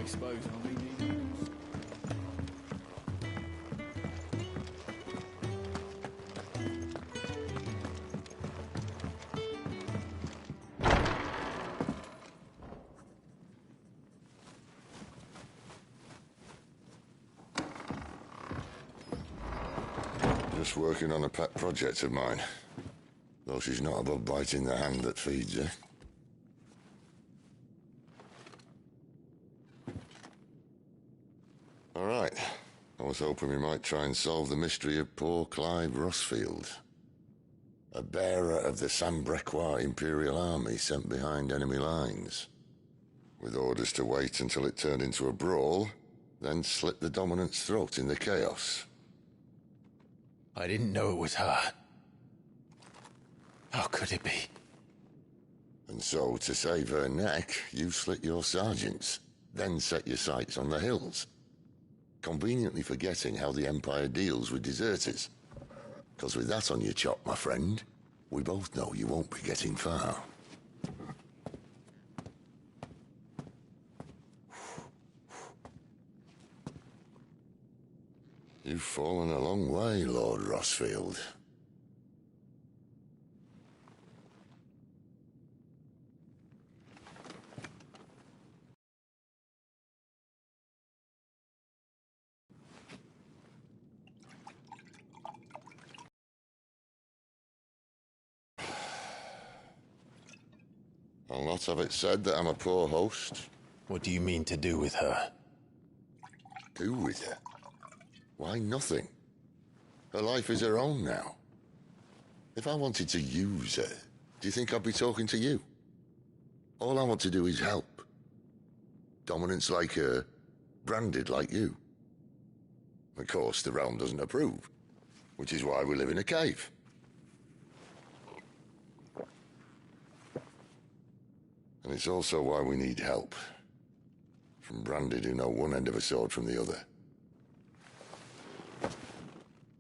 suppose I'll be needing yours. Just working on a pet project of mine. Though she's not above biting the hand that feeds her. All right. I was hoping we might try and solve the mystery of poor Clive Rossfield. A bearer of the Sambrequois Imperial Army sent behind enemy lines. With orders to wait until it turned into a brawl, then slit the dominant's throat in the chaos. I didn't know it was her. How could it be? And so, to save her neck, you slit your sergeants, then set your sights on the hills. Conveniently forgetting how the Empire deals with deserters. Because with that on your chop, my friend, we both know you won't be getting far. You've fallen a long way, Lord Rossfield. I'll not have it said that I'm a poor host. What do you mean to do with her? Do with her? Why, nothing. Her life is her own now. If I wanted to use her, do you think I'd be talking to you? All I want to do is help. Dominants like her, branded like you. Of course, the realm doesn't approve, which is why we live in a cave. And it's also why we need help. From branded who know one end of a sword from the other.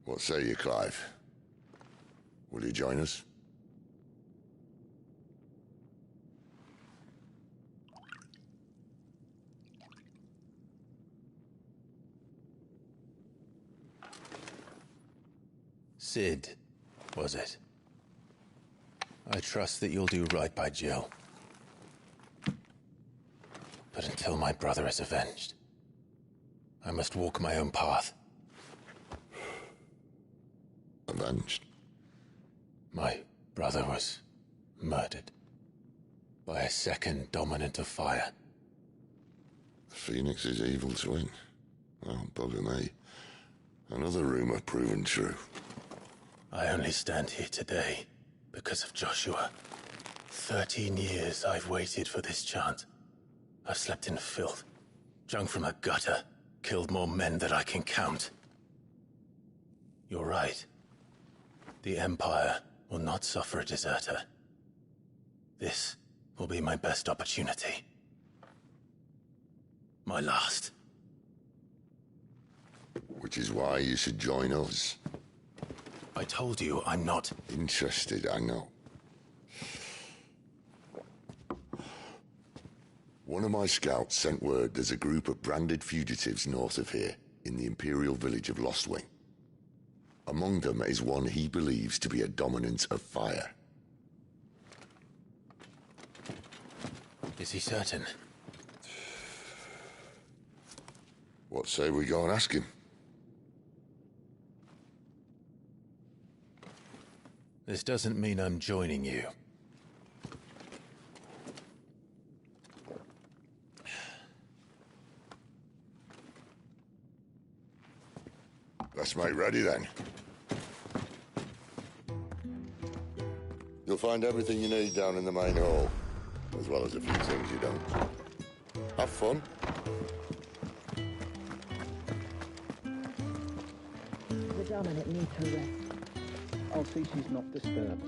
What say you, Clive? Will you join us? Sid, was it? I trust that you'll do right by Jill. But until my brother is avenged, I must walk my own path. Avenged? My brother was murdered by a second dominant of fire. The Phoenix's evil twin. Oh, bugger me. Another rumor proven true. I only stand here today because of Joshua. 13 years I've waited for this chance. I've slept in filth, drunk from a gutter, killed more men than I can count. You're right. The Empire will not suffer a deserter. This will be my best opportunity. My last. Which is why you should join us. I told you I'm not Interested, I know. One of my scouts sent word there's a group of branded fugitives north of here, in the Imperial village of Lostwing. Among them is one he believes to be a dominant of fire. Is he certain? What say we go and ask him? This doesn't mean I'm joining you. Let's make ready then. You'll find everything you need down in the main hall, as well as a few things you don't. Have fun. The dominant needs her rest. I'll see she's not disturbed.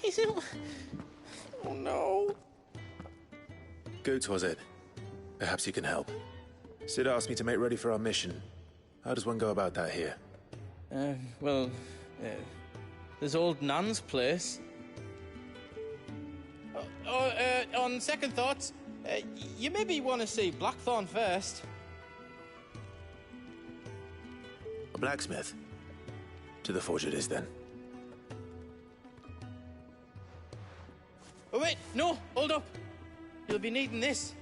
He's ill. Oh no. Goats, was it? Perhaps you can help. Sid asked me to make ready for our mission. How does one go about that here? Well, there's old Nan's place. On second thoughts, you maybe want to see Blackthorn first. A blacksmith? To the forge it is, then. Oh, wait, no, hold up. You'll be needing this.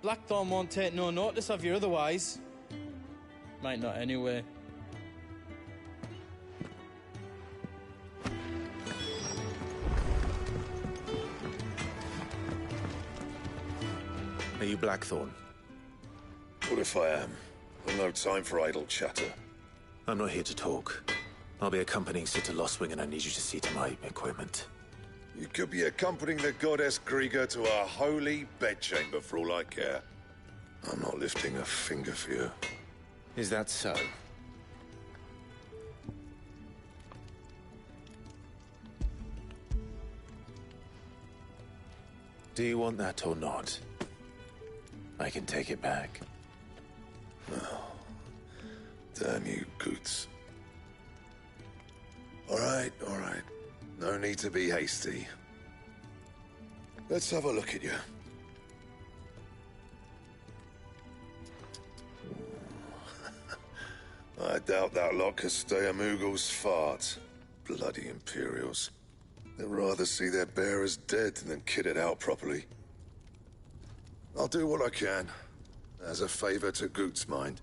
Blackthorn won't take no notice of you otherwise. Might not anyway. Are you Blackthorn? What if I am? I've no time for idle chatter. I'm not here to talk. I'll be accompanying Sid to Lostwing, and I need you to see to my equipment. You could be accompanying the goddess Krieger to our holy bedchamber for all I care. I'm not lifting a finger for you. Is that so? Do you want that or not? I can take it back. Oh, damn you, Goots. All right. No need to be hasty. Let's have a look at you. I doubt that lot could stay a Moogle's fart. Bloody Imperials. They'd rather see their bearers dead than kitted out properly. I'll do what I can, as a favor to Goot's mind.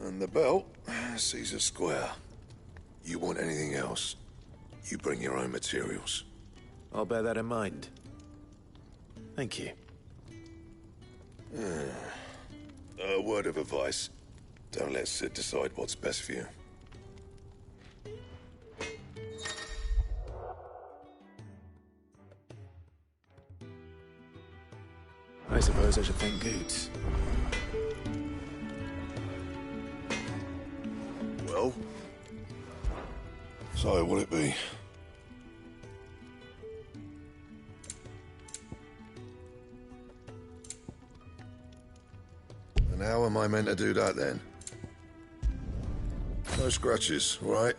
And the belt sees a square. You want anything else, you bring your own materials. I'll bear that in mind. Thank you. A word of advice. Don't let Sid decide what's best for you. I suppose I should thank Goots. Well? So, what'll it be? And how am I meant to do that, then? No scratches, right?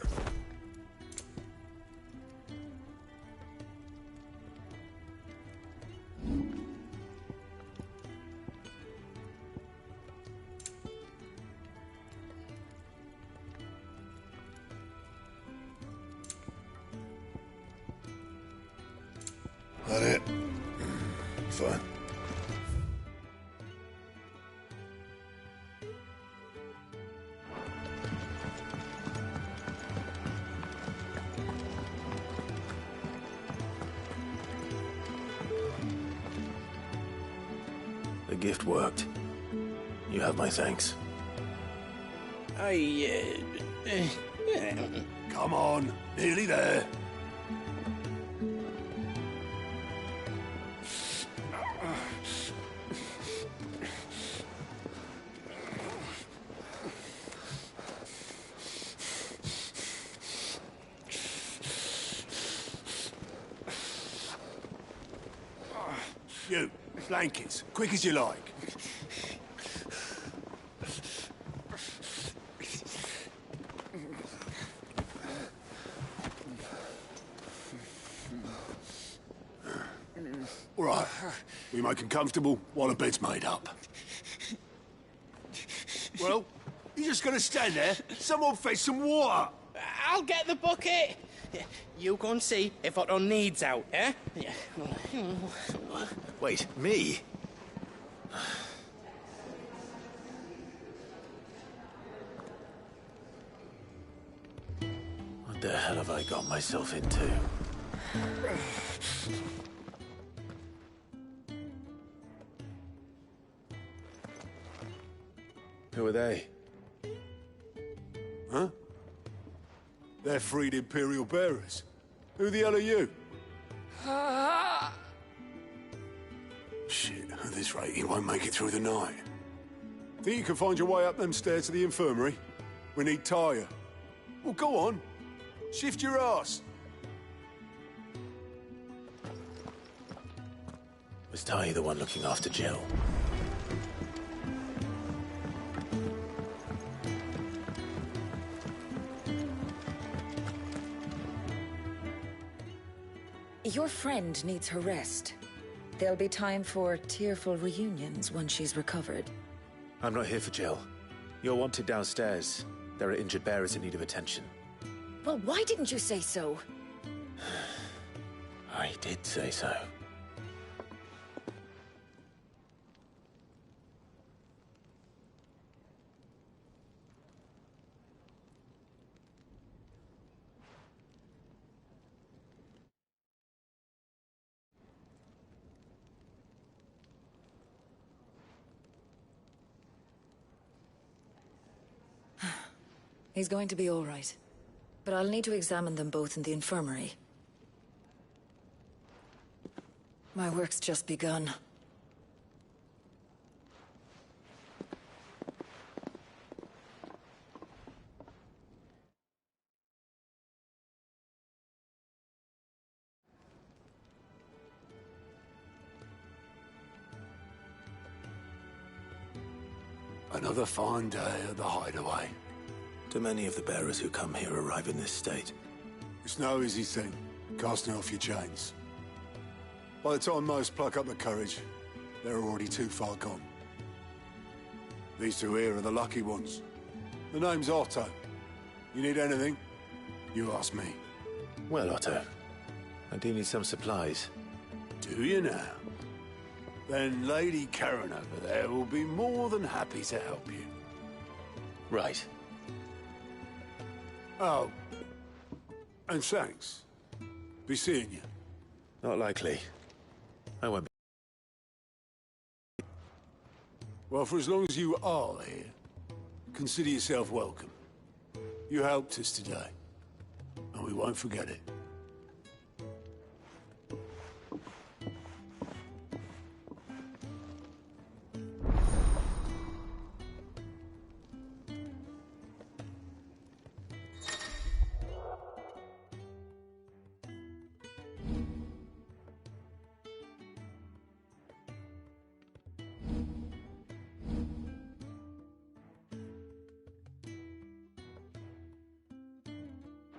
That it? Fine. The gift worked. You have my thanks. Come on, nearly there. You, blankets, quick as you like. All right, we make 'em comfortable while the bed's made up. Well, you just gonna stand there? Someone fetch some water. I'll get the bucket. You go and see if Otto needs out, eh? Wait, me? What the hell have I got myself into? Who are they? Huh? They're freed Imperial bearers. Who the hell are you? Shit, at this rate, he won't make it through the night. Think you can find your way up them stairs to the infirmary? We need Tyre. Well, go on. Shift your ass. Was Ty the one looking after Jill? Your friend needs her rest. There'll be time for tearful reunions once she's recovered. I'm not here for Jill. You're wanted downstairs. There are injured bearers in need of attention. Well, why didn't you say so? I did say so. He's going to be all right. But I'll need to examine them both in the infirmary. My work's just begun. Another fine day at the hideaway. Do many of the bearers who come here arrive in this state? It's no easy thing, casting off your chains. By the time most pluck up the courage, they're already too far gone. These two here are the lucky ones. The name's Otto. You need anything, you ask me. Well, Otto, I do need some supplies. Do you now? Then Lady Karen over there will be more than happy to help you. Right. Oh, and thanks. Be seeing you. Not likely. I won't be. Well, for as long as you are here, consider yourself welcome. You helped us today, and we won't forget it.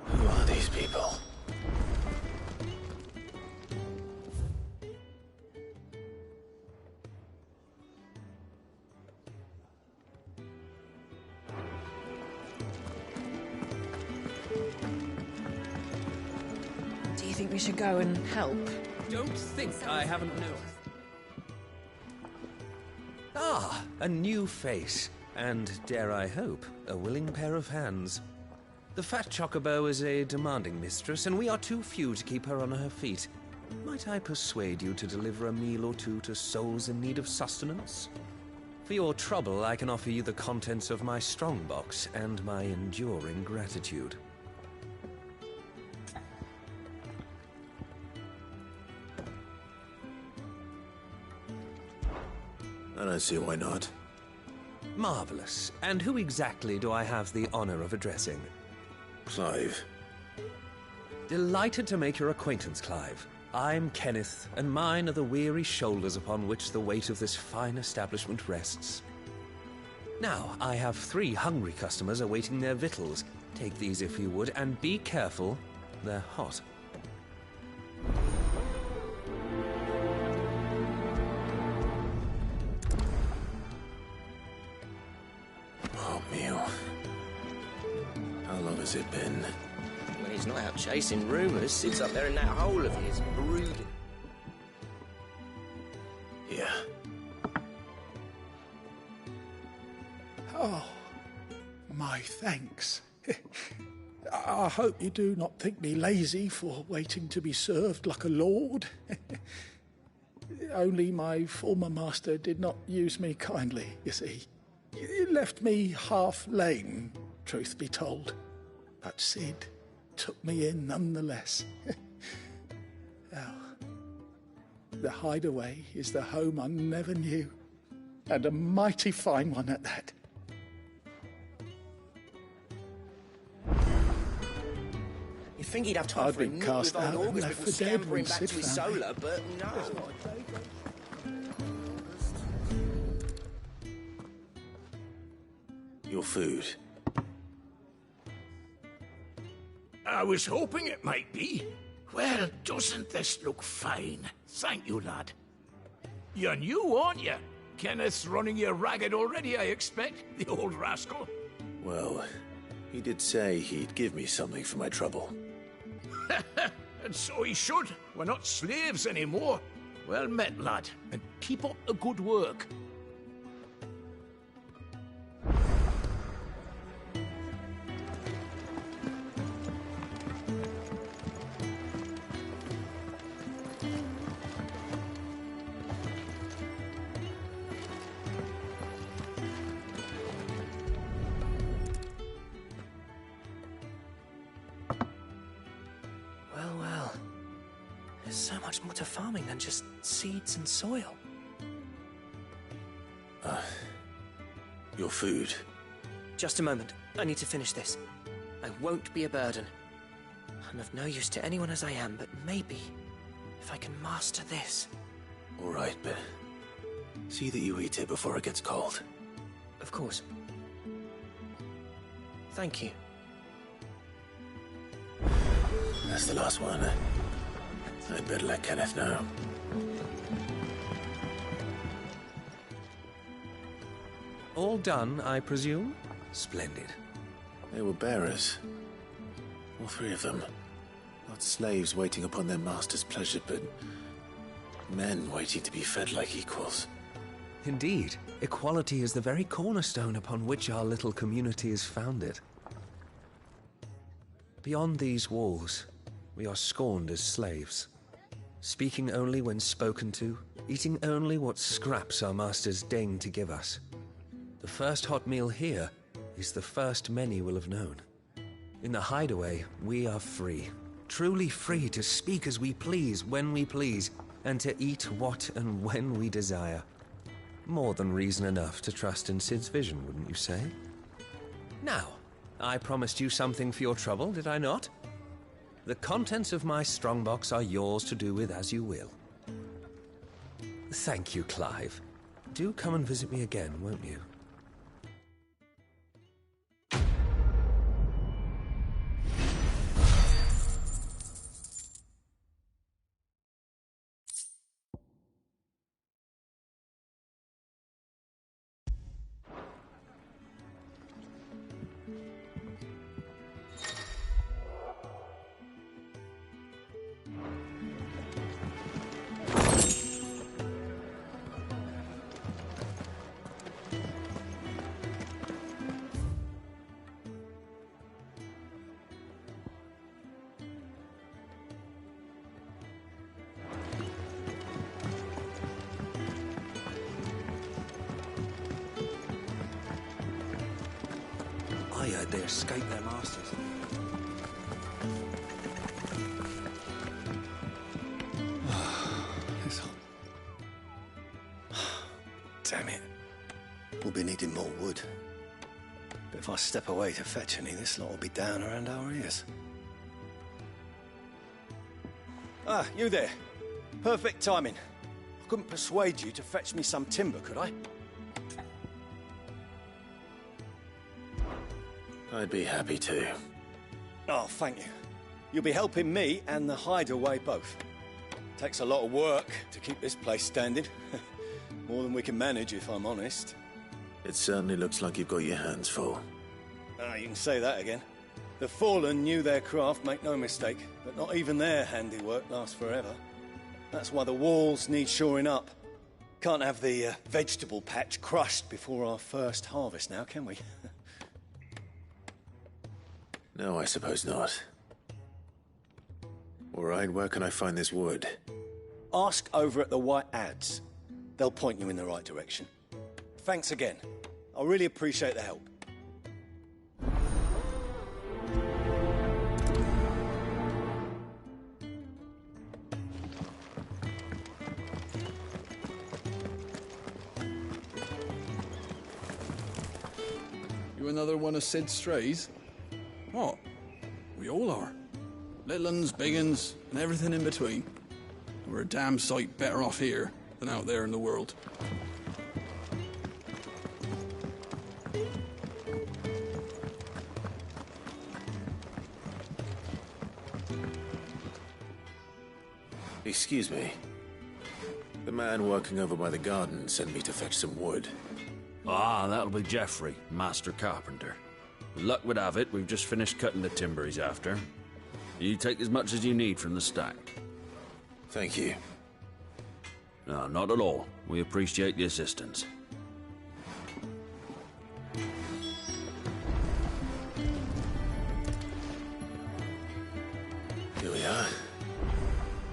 Who are these people? Do you think we should go and help? Don't think I haven't noticed. Ah, a new face. And, dare I hope, a willing pair of hands. The fat chocobo is a demanding mistress, and we are too few to keep her on her feet. Might I persuade you to deliver a meal or two to souls in need of sustenance? For your trouble, I can offer you the contents of my strongbox and my enduring gratitude. I don't see why not. Marvelous. And who exactly do I have the honor of addressing? Clive. Delighted to make your acquaintance, Clive. I'm Kenneth, and mine are the weary shoulders upon which the weight of this fine establishment rests. Now, I have 3 hungry customers awaiting their victuals. Take these if you would, and be careful, they're hot. Oh, Mew. How long has it been? When he's not out chasing rumours, sits up there in that hole of his, brooding. Yeah. Oh, my thanks. I hope you do not think me lazy for waiting to be served like a lord. Only my former master did not use me kindly, you see. He left me half lame, truth be told. But Sid took me in nonetheless. Now, the hideaway is the home I never knew, and a mighty fine one at that. You'd think he'd have time I'd for a been nip cast with out old and August left before for dead scampering when back Sid to his found me. solar, but no. Your food. I was hoping it might be. Well, doesn't this look fine? Thank you, lad. You're new, aren't you? Kenneth's running you ragged already, I expect, the old rascal. Well, he did say he'd give me something for my trouble. And so he should. We're not slaves anymore. Well met, lad, and keep up the good work. Well. There's so much more to farming than just seeds and soil. Your food. Just a moment. I need to finish this. I won't be a burden. I'm of no use to anyone as I am, but maybe if I can master this. All right, but see that you eat it before it gets cold. Of course. Thank you. That's the last one. I'd better let Kenneth know. All done, I presume? Splendid. They were bearers. All three of them. Not slaves waiting upon their master's pleasure, but men waiting to be fed like equals. Indeed, equality is the very cornerstone upon which our little community is founded. Beyond these walls, we are scorned as slaves, speaking only when spoken to, eating only what scraps our masters deign to give us. The first hot meal here is the first many will have known. In the hideaway, we are free, truly free to speak as we please, when we please, and to eat what and when we desire. More than reason enough to trust in Sid's vision, wouldn't you say? Now, I promised you something for your trouble, did I not? The contents of my strongbox are yours to do with as you will. Thank you, Clive. Do come and visit me again, won't you? I heard they escaped their masters. Damn it. We'll be needing more wood. But if I step away to fetch any, this lot will be down around our ears. Ah, you there. Perfect timing. I couldn't persuade you to fetch me some timber, could I? I'd be happy to. Oh, thank you. You'll be helping me and the hideaway both. Takes a lot of work to keep this place standing. More than we can manage, if I'm honest. It certainly looks like you've got your hands full. Ah, you can say that again. The Fallen knew their craft, make no mistake, but not even their handiwork lasts forever. That's why the walls need shoring up. Can't have the vegetable patch crushed before our first harvest now, can we? No, I suppose not. All right, where can I find this wood? Ask over at the White Ads. They'll point you in the right direction. Thanks again. I really appreciate the help. You another one of Sid's strays? What? We all are. Little uns, big uns, and everything in between. And we're a damn sight better off here than out there in the world. Excuse me. The man working over by the garden sent me to fetch some wood. Ah, that'll be Geoffrey, Master Carpenter. Luck would have it, we've just finished cutting the timber he's after. You take as much as you need from the stack. Thank you. No, not at all. We appreciate the assistance. Here we are.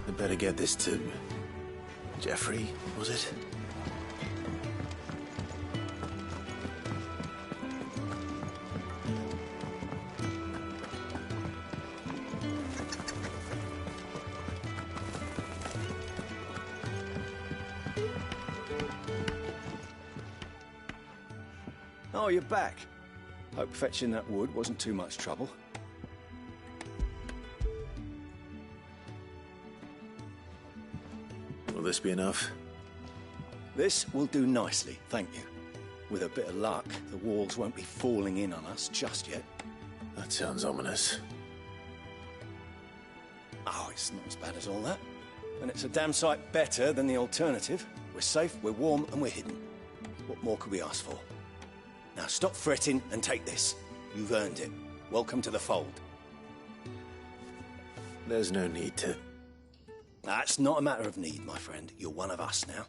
I'd better get this to... Geoffrey, was it? Oh, you're back. Hope fetching that wood wasn't too much trouble. Will this be enough? This will do nicely, thank you. With a bit of luck, the walls won't be falling in on us just yet. That sounds ominous. Oh, it's not as bad as all that. And it's a damn sight better than the alternative. We're safe, we're warm, and we're hidden. What more could we ask for? Now stop fretting and take this. You've earned it. Welcome to the fold. There's no need to... That's not a matter of need, my friend. You're one of us now.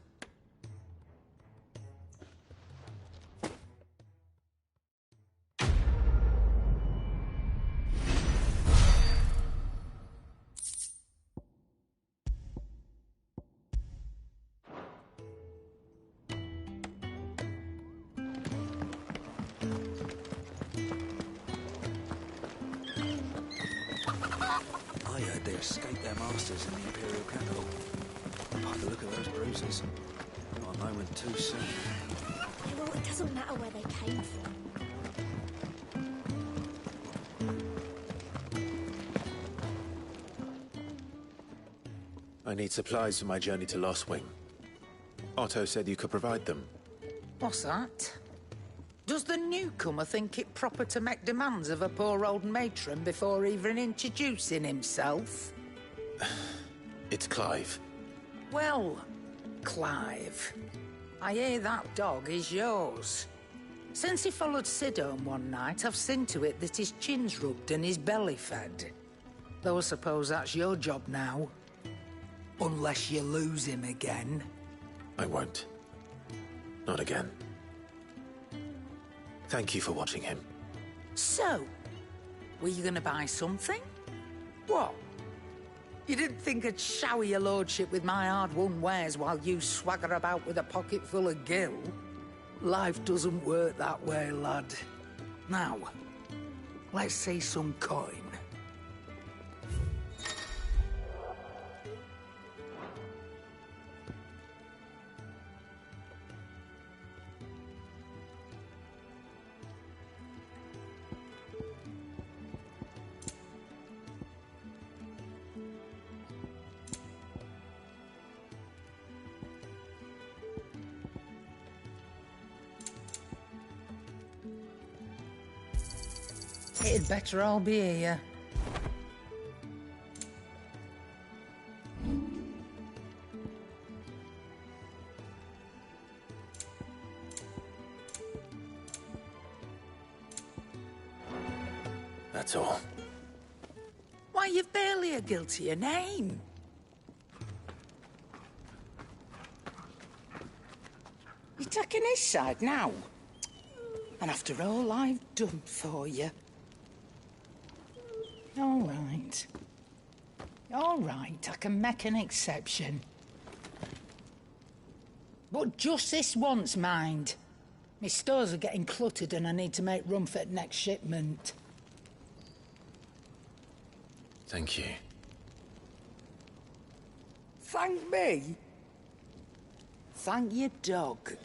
I heard they escaped their masters in the Imperial capital. By the look of those bruises, not a moment too soon. Well, it doesn't matter where they came from. I need supplies for my journey to Lost Wing. Otto said you could provide them. What's that? Does the newcomer think it proper to make demands of a poor old matron before even introducing himself? It's Clive. Well, Clive, I hear that dog is yours. Since he followed Sid home one night, I've seen to it that his chin's rubbed and his belly fed. Though I suppose that's your job now. Unless you lose him again. I won't. Not again. Thank you for watching him. So, were you gonna buy something? What? You didn't think I'd shower your lordship with my hard-won wares while you swagger about with a pocket full of gil? Life doesn't work that way, lad. Now, let's see some coin. It'd better all be here. That's all. Why, you've barely a guiltier name. You're taking his side now? And after all I've done for you. All right. All right, I can make an exception. But just this once, mind. My stores are getting cluttered and I need to make room for the next shipment. Thank you. Thank me? Thank your dog.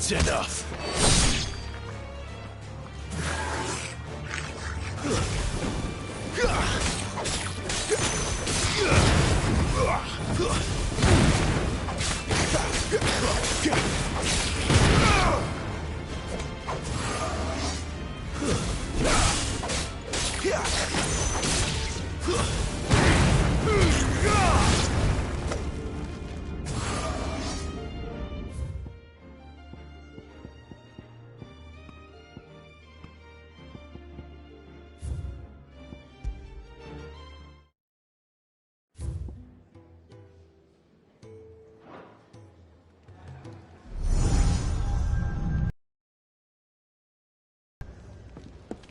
It's enough.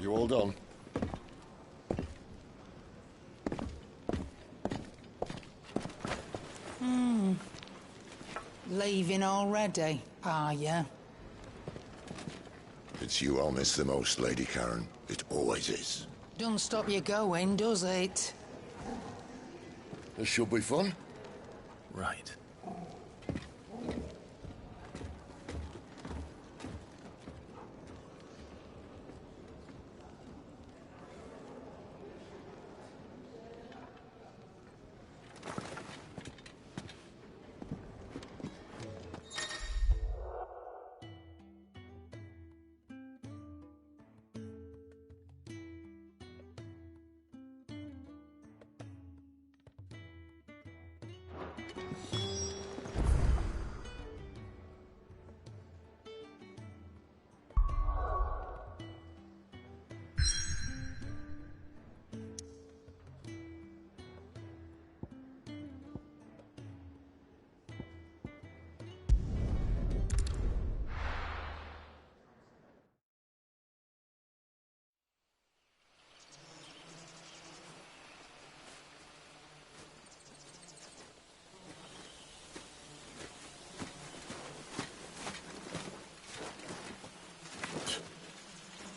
You all done? Leaving already, are ya? It's you I'll miss the most, Lady Karen. It always is. Don't stop you going, does it? This should be fun. Right.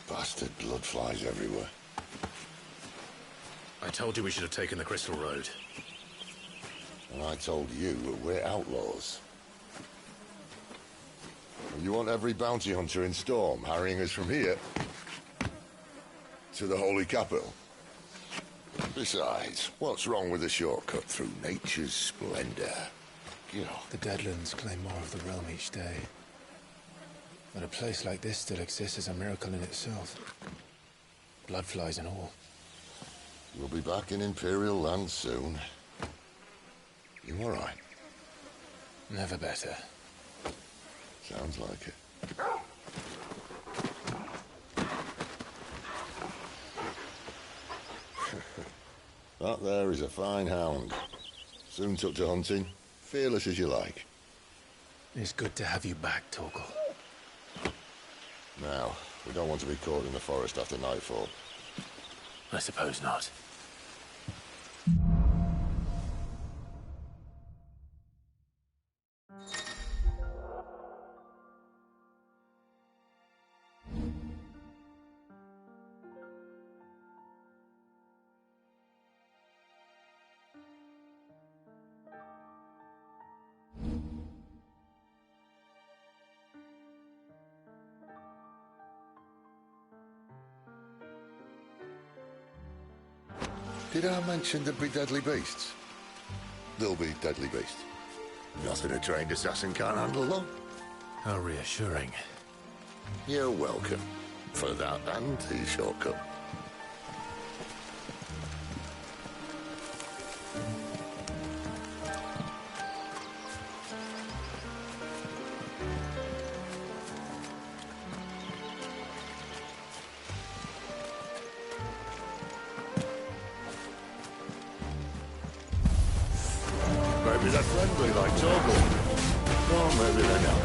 Bastard blood flies everywhere. I told you we should have taken the Crystal Road. And I told you that we're outlaws. You want every bounty hunter in Storm harrying us from here to the Holy Capital? Besides, what's wrong with a shortcut through nature's splendor? The Deadlands claim more of the realm each day. But a place like this still exists is a miracle in itself. Bloodflies and all. We'll be back in Imperial land soon. You all right? Never better. Sounds like it. That there is a fine hound. Soon took to hunting. Fearless as you like. It's good to have you back, Torgal. Now, we don't want to be caught in the forest after nightfall. I suppose not. Did I mention there'd be deadly beasts? There'll be deadly beasts. Nothing a trained assassin can't handle, though. How reassuring. You're welcome. For that and the shortcut. Maybe they're friendly like Torgal. Or maybe they're not.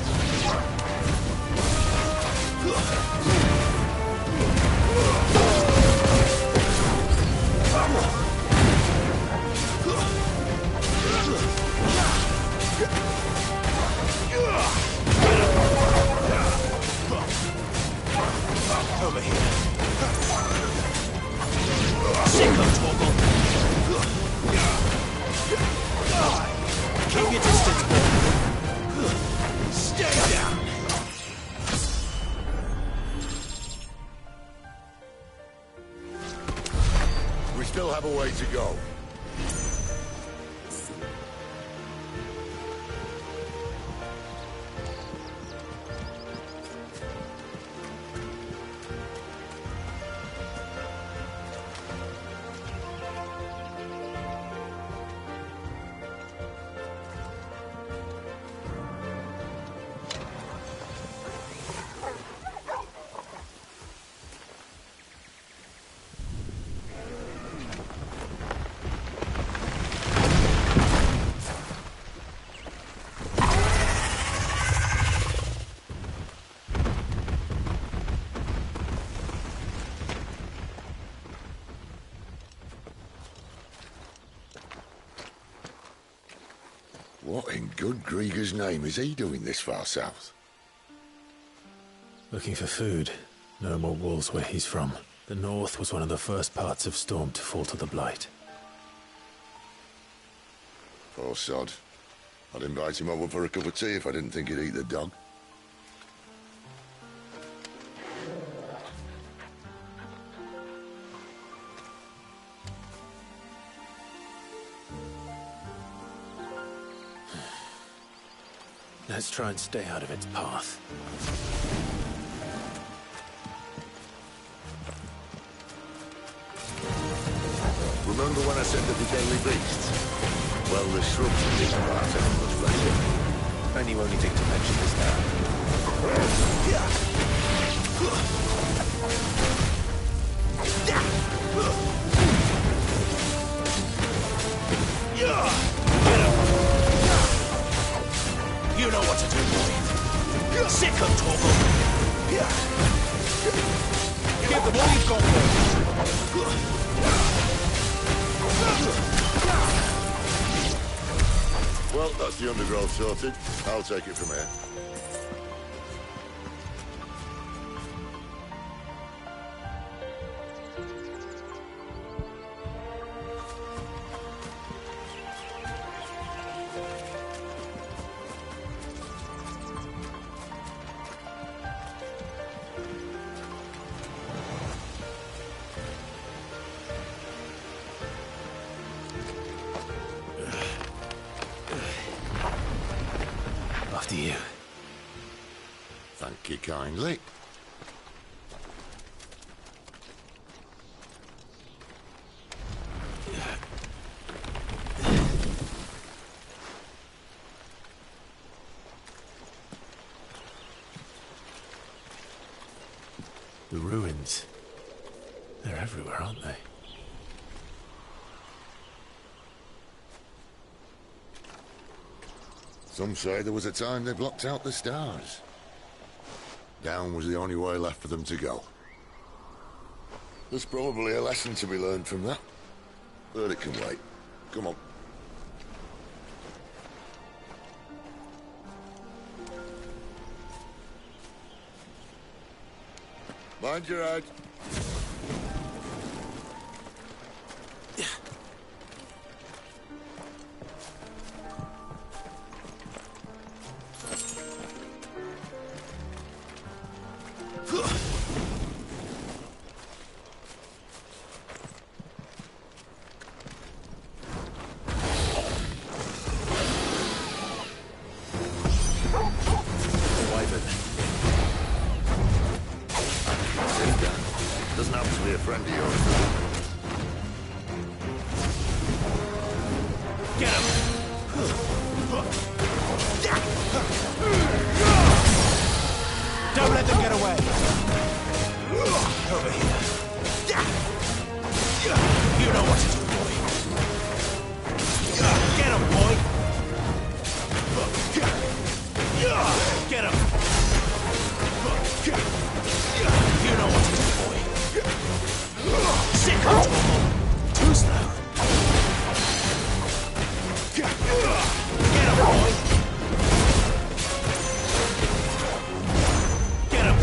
Over here. Sicko, Torgal. Keep your distance, boy. Stay down. still have a way to go. What in good Grieger's name is he doing this far south? Looking for food. No more wolves where he's from. The north was one of the first parts of Storm to fall to the Blight. Poor sod. I'd invite him over for a cup of tea if I didn't think he'd eat the dog. Let's try and stay out of its path. Remember when I said that the deadly beasts? Well, the shrubs in these parts are much better. And you only think to mention this You know what to do, boy. Sick of Torgal. Give them all you've got, Well, that's the undergrowth sorted. I'll take it from here. After you. Thank you kindly. The ruins. They're everywhere, aren't they? Some say there was a time they blocked out the stars. Down was the only way left for them to go. There's probably a lesson to be learned from that. But it can wait. Come on. Mind your head. Doesn't happen to be a friend of yours. Get him! Don't let them get away! Over here. You know what to do, boy. Get him, boy! Get him! You know what to do, boy. Sick of Torgal. Too slow. Get him, boy. Get him.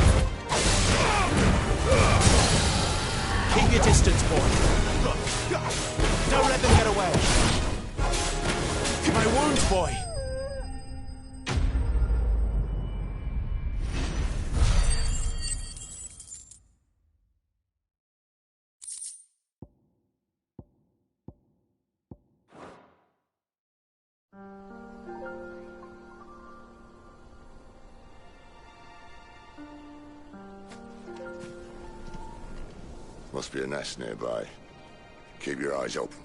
Keep your distance, boy. Don't let them get away. My wounds, boy. Must be a nest nearby. Keep your eyes open.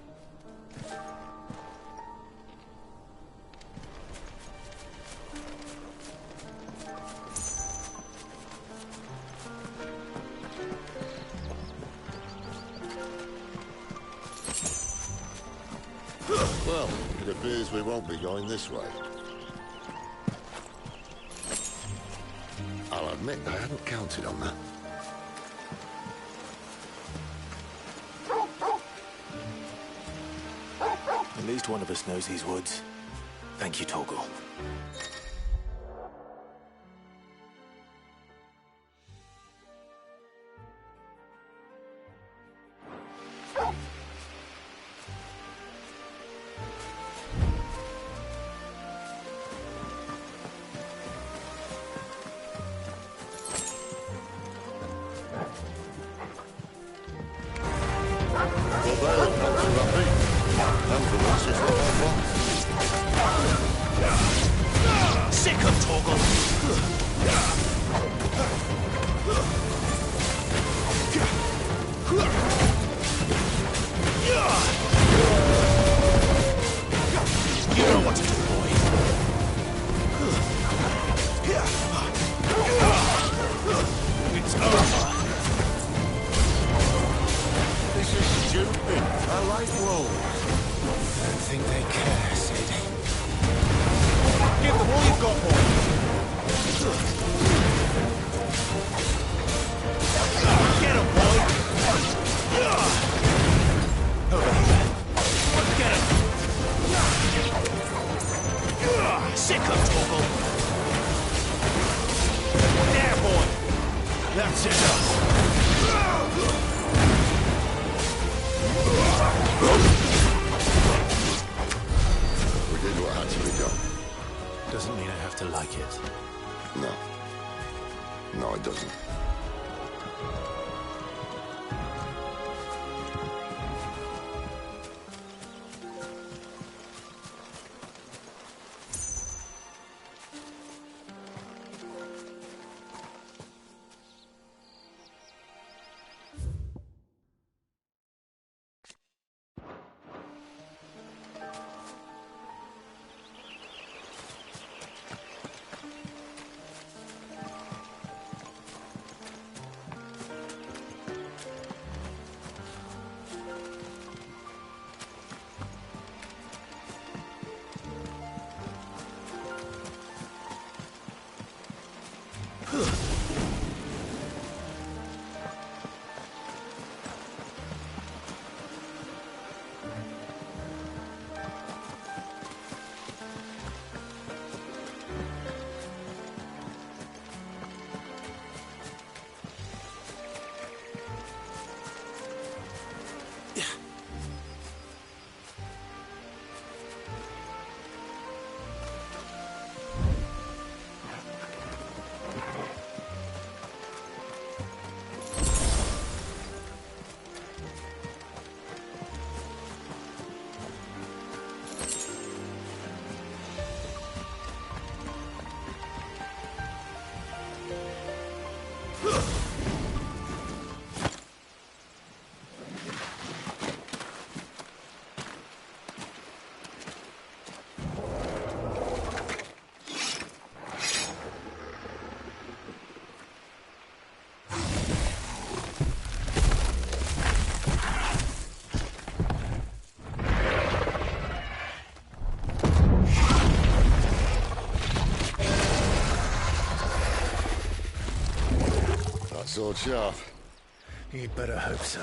Well, it appears we won't be going this way. I'll admit I hadn't counted on that. At least one of us knows these woods. Thank you, Torgal. Sick of Torgal! You know what to do, boy. It's over. This is stupid. I like wolves. I don't think they care, Sid. Give them all you've got, boy. Get him, boy. Over here. Get him. Sick of Torgal. There, boy. That's enough. We did what had to be done. Doesn't mean I have to like it. No. No, it doesn't. Sword sharp. You'd better hope so.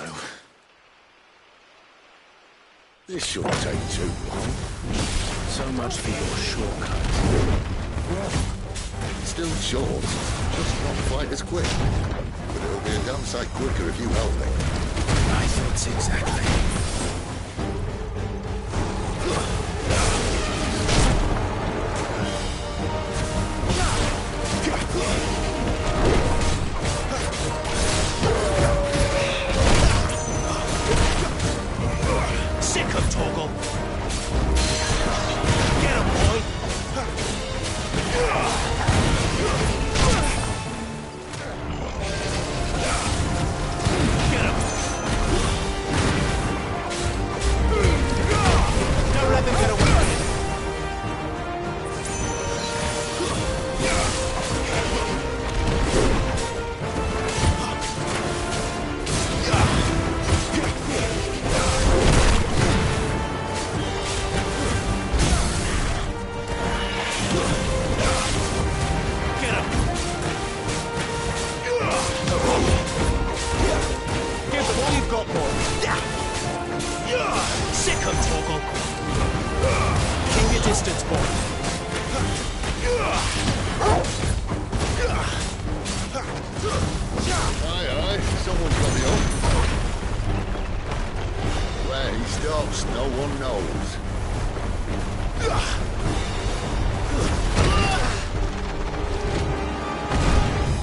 This shouldn't take too long. So much for your shortcut. Well, still short, just not quite as quick. But it'll be a damn sight quicker if you help me. My thoughts exactly. Sick of Torgal. Get him, boy. Get him. distance, boy. Aye, someone's got me up. Where he stops, no one knows.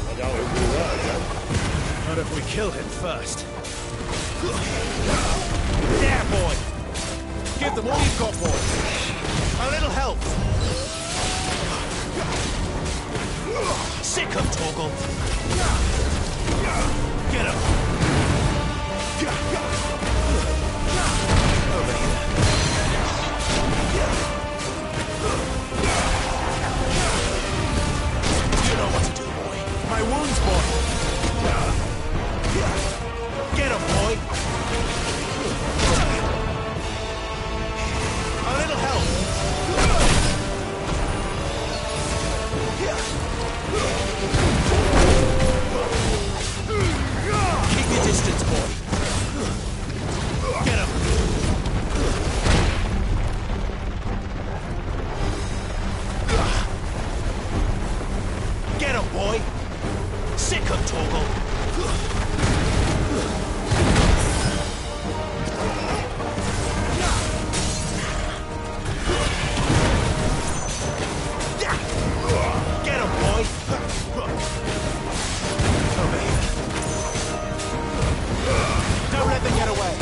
I doubt he'll do that again. Not if we kill him first. There, boy! Give them all you've got, boy! A little help! Sick 'em, Torgal! Get him! Over here. You know what to do, boy. My wounds, boy! Get him, boy! A little help! Keep your distance, boy. Get him! Get him, boy! Sick him, Torgal! Get him, boy! Over here. Don't let them get away!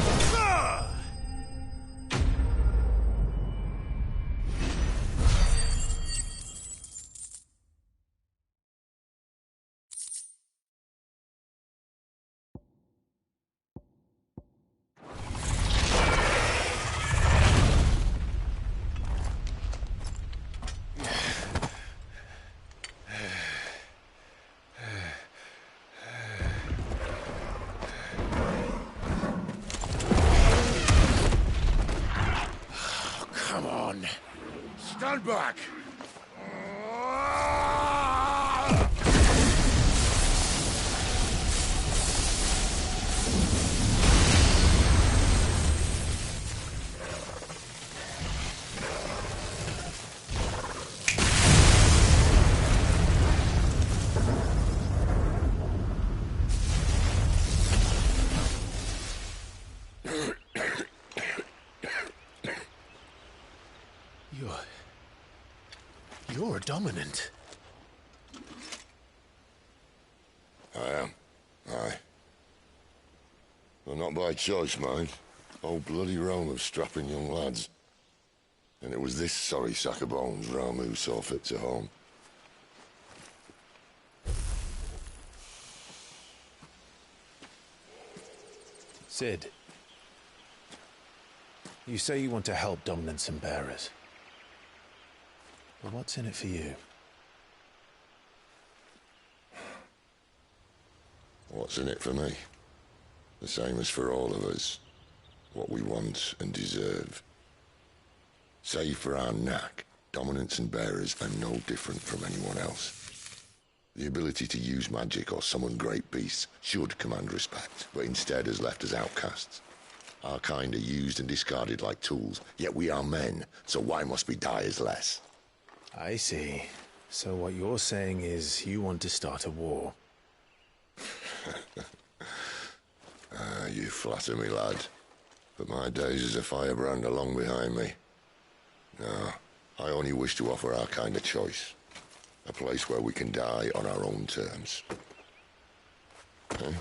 Stand back! You're dominant. I am. Aye. Well, not by choice, mind. Whole bloody realm of strapping young lads. And it was this sorry sack of bones Ramu saw fit to home. Sid, you say you want to help dominants and bearers. But what's in it for you? What's in it for me? The same as for all of us. What we want and deserve. Save for our knack, dominants and bearers are no different from anyone else. The ability to use magic or summon great beasts should command respect, but instead has left us outcasts. Our kind are used and discarded like tools, yet we are men, so why must we die as less? I see. So what you're saying is you want to start a war. You flatter me, lad. But my days as a firebrand are long behind me. No, I only wish to offer our kind a choice. A place where we can die on our own terms. Huh?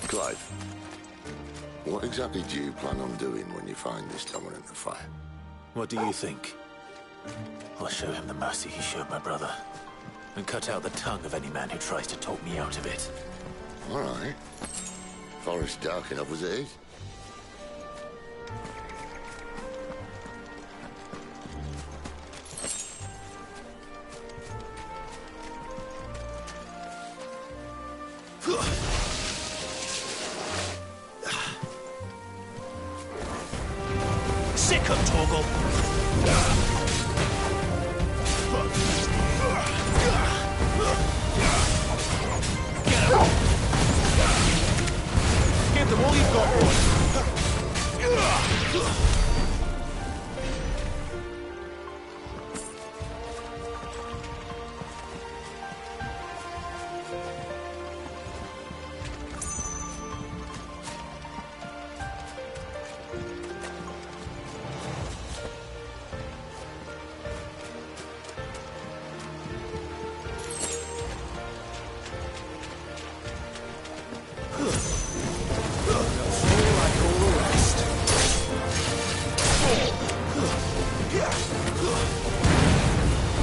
Clive, what exactly do you plan on doing when you find this dominant of fire? What do you think? I'll show him the mercy he showed my brother, and cut out the tongue of any man who tries to talk me out of it. All right. Forest dark enough as it is. Sick of Torgal. Get him. Give them all you've got, boy.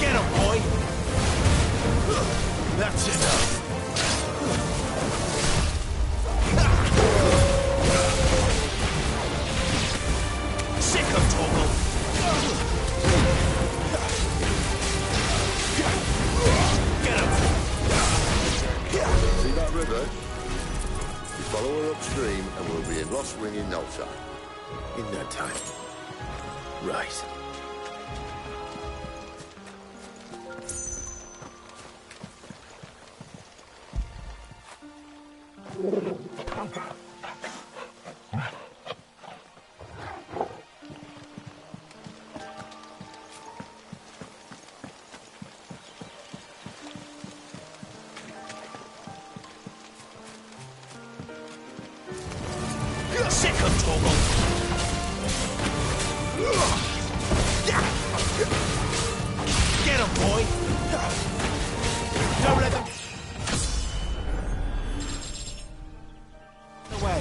Get him, boy! That's enough. Sick of Torgal. Get him! See that river? We follow her upstream and we'll be in Lost Wing in no time. In no time. Right. Sick of Torgal. Get him, boy! Don't let them... Away.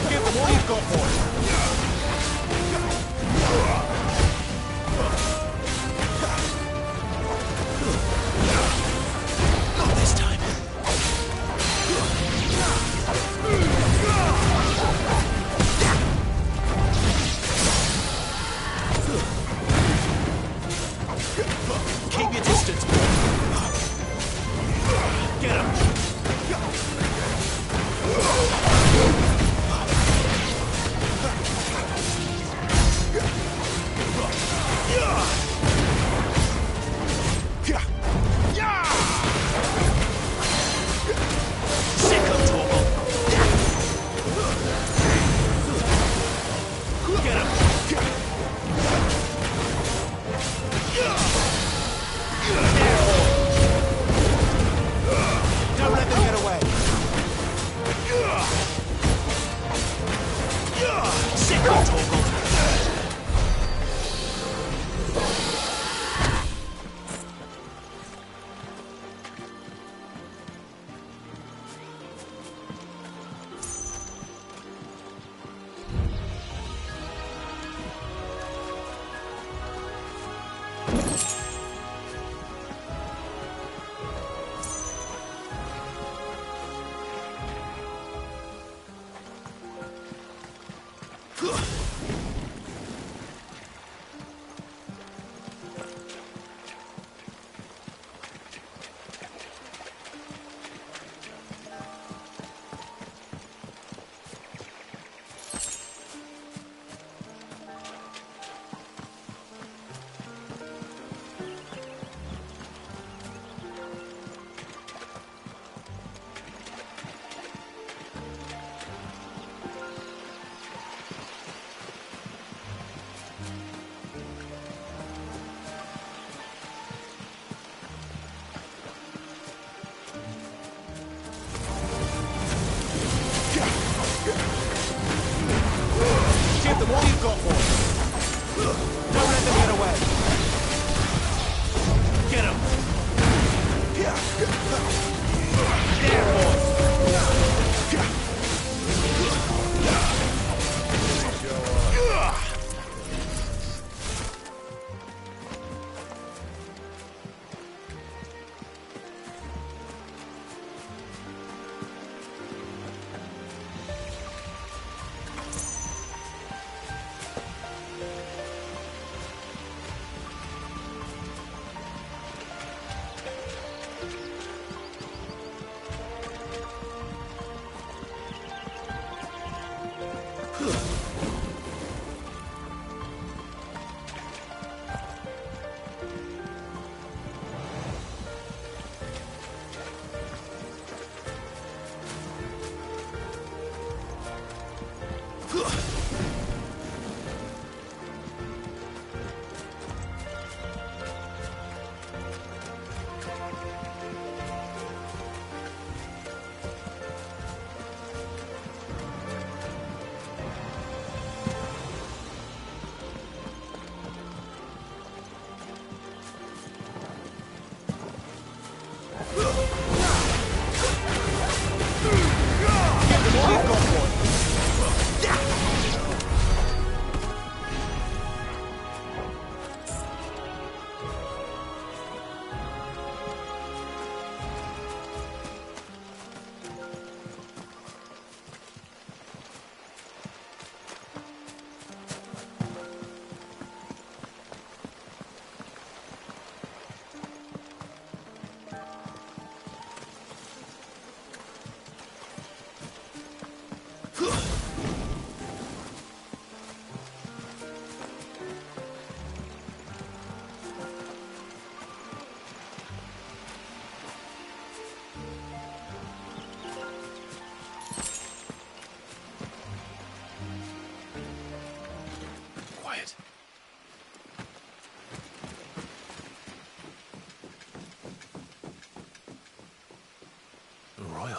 Give them all you've got, boy. Not this time. Keep your distance, boy. Get him. Sick of Torgal. Get him. Don't let them get away. Sick of Torgal.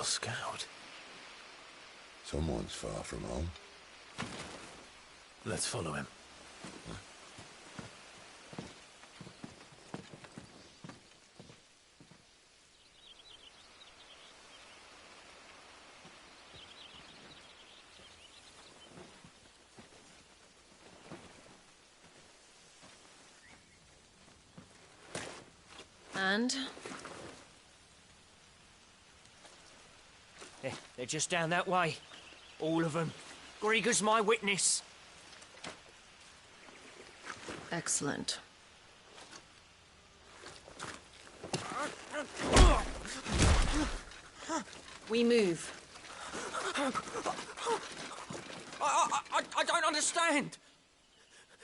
Imperial scout. Someone's far from home. Let's follow him. And? They're just down that way. All of them. Grieger's my witness. Excellent. We move. I don't understand.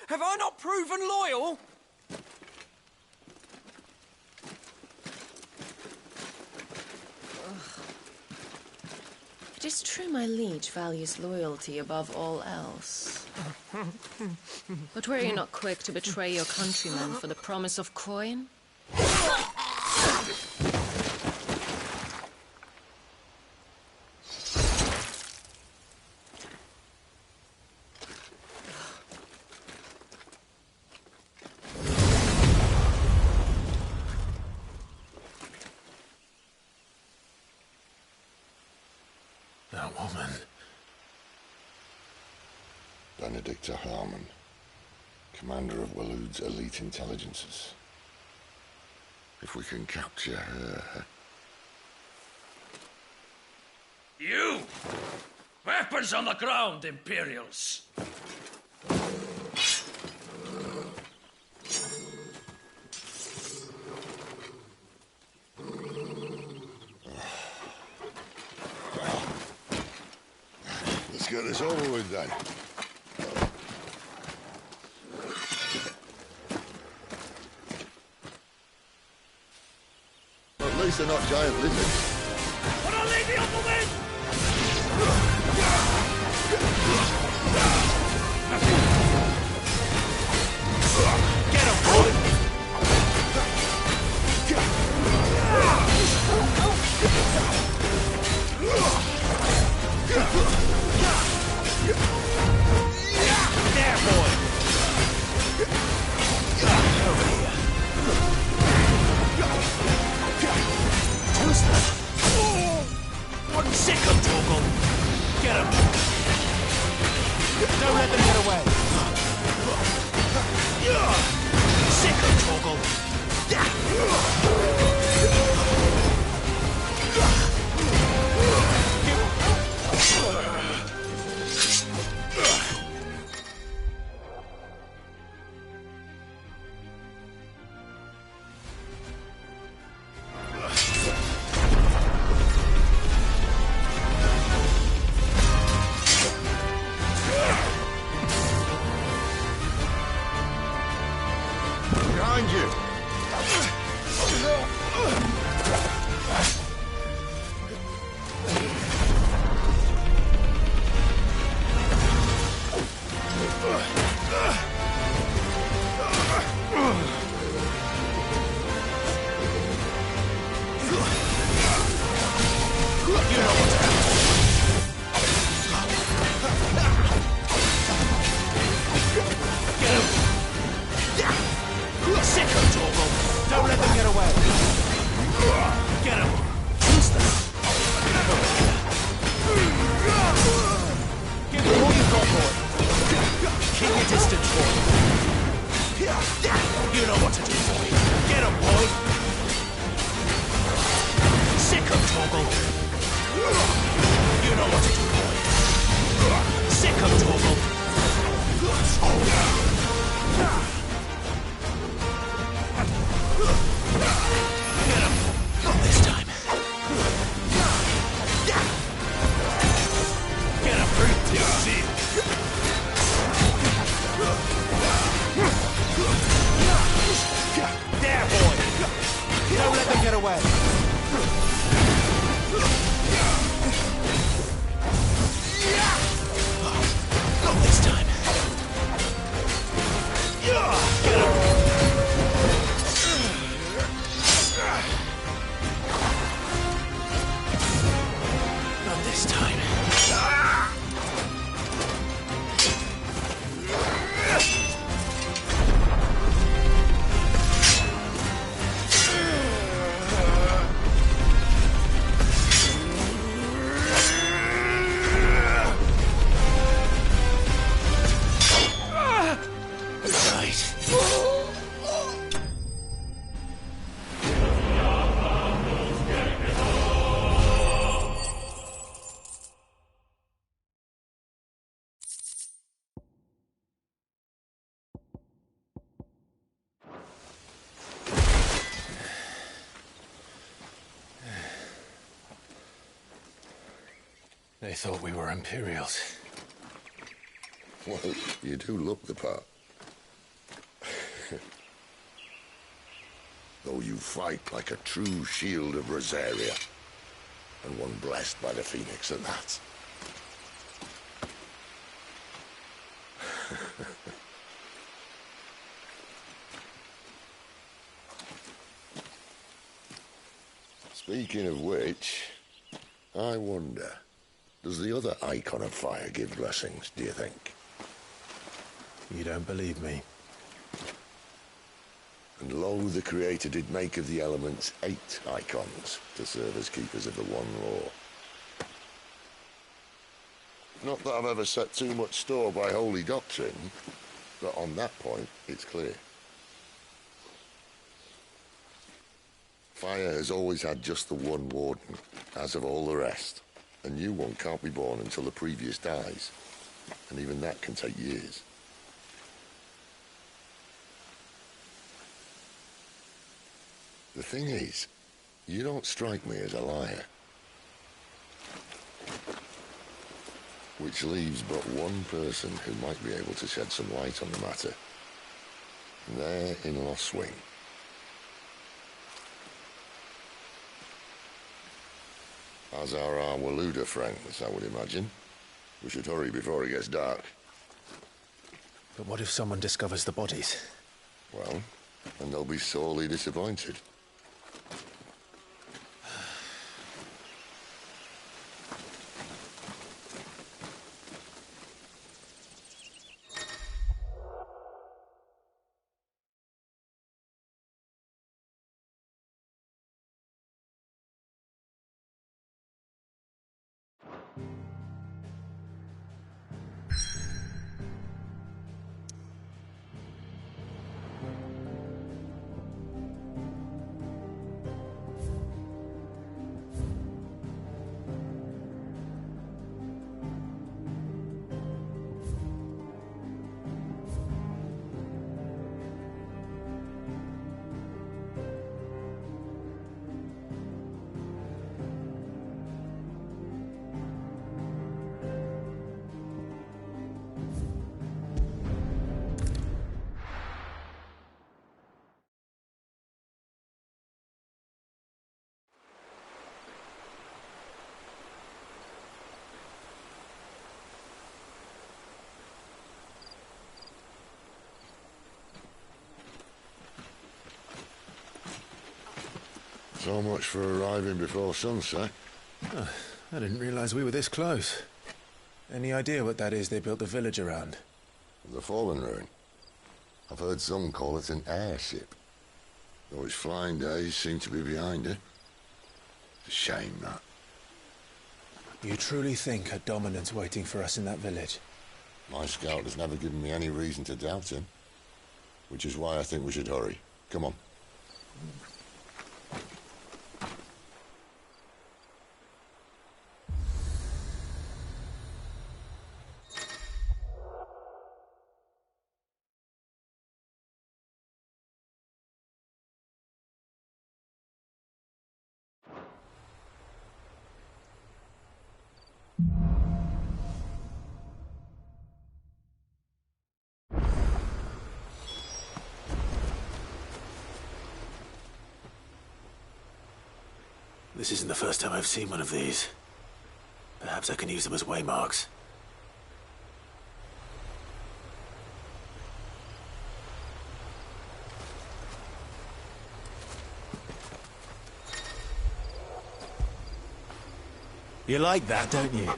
Have I not proven loyal? It is true my liege values loyalty above all else. But were you not quick to betray your countrymen for the promise of coin? That woman. Benedicta Harmon, commander of Waloed's elite intelligences. If we can capture her... You! Weapons on the ground, Imperials! Let's get this over with then. At least they're not giant lizards. But I'll leave you on the wind! Get him, boy! There, boy! Over here. Who's that? One second, Torgal. Get him. Don't let them get away. Second, Torgal. Behind you! Second, Torgal. Don't let them get away. Get him. Who's that? Give him all you've got, boy. Keep your distance, boy. You know what to do, boy. Get him, boy. Second, Torgal. You know what to do, boy. Second, Torgal. Get him! Not this time. Get him! See. There, boy! Don't let them get away. Not this time. Get him! They thought we were Imperials. Well, you do look the part. Though you fight like a true shield of Rosaria, and one blessed by the Phoenix at that. Speaking of which, I wonder, does the other icon of fire give blessings, do you think? You don't believe me? And lo, the Creator did make of the elements 8 icons to serve as keepers of the one law. Not that I've ever set too much store by holy doctrine, but on that point, it's clear. Fire has always had just the one warden, as of all the rest. A new one can't be born until the previous dies, and even that can take years. The thing is, you don't strike me as a liar. Which leaves but one person who might be able to shed some light on the matter. There in Lost Wing. As are our Waluda friends, I would imagine. We should hurry before it gets dark. But what if someone discovers the bodies? Well, and they'll be sorely disappointed. So much for arriving before sunset. Oh, I didn't realize we were this close. Any idea what that is they built the village around? The Fallen Ruin. I've heard some call it an airship. Though its flying days seem to be behind it. It's a shame, that. You truly think a dominant's waiting for us in that village? My scout has never given me any reason to doubt him. Which is why I think we should hurry. Come on. This isn't the first time I've seen one of these. Perhaps I can use them as waymarks. You like that, don't you?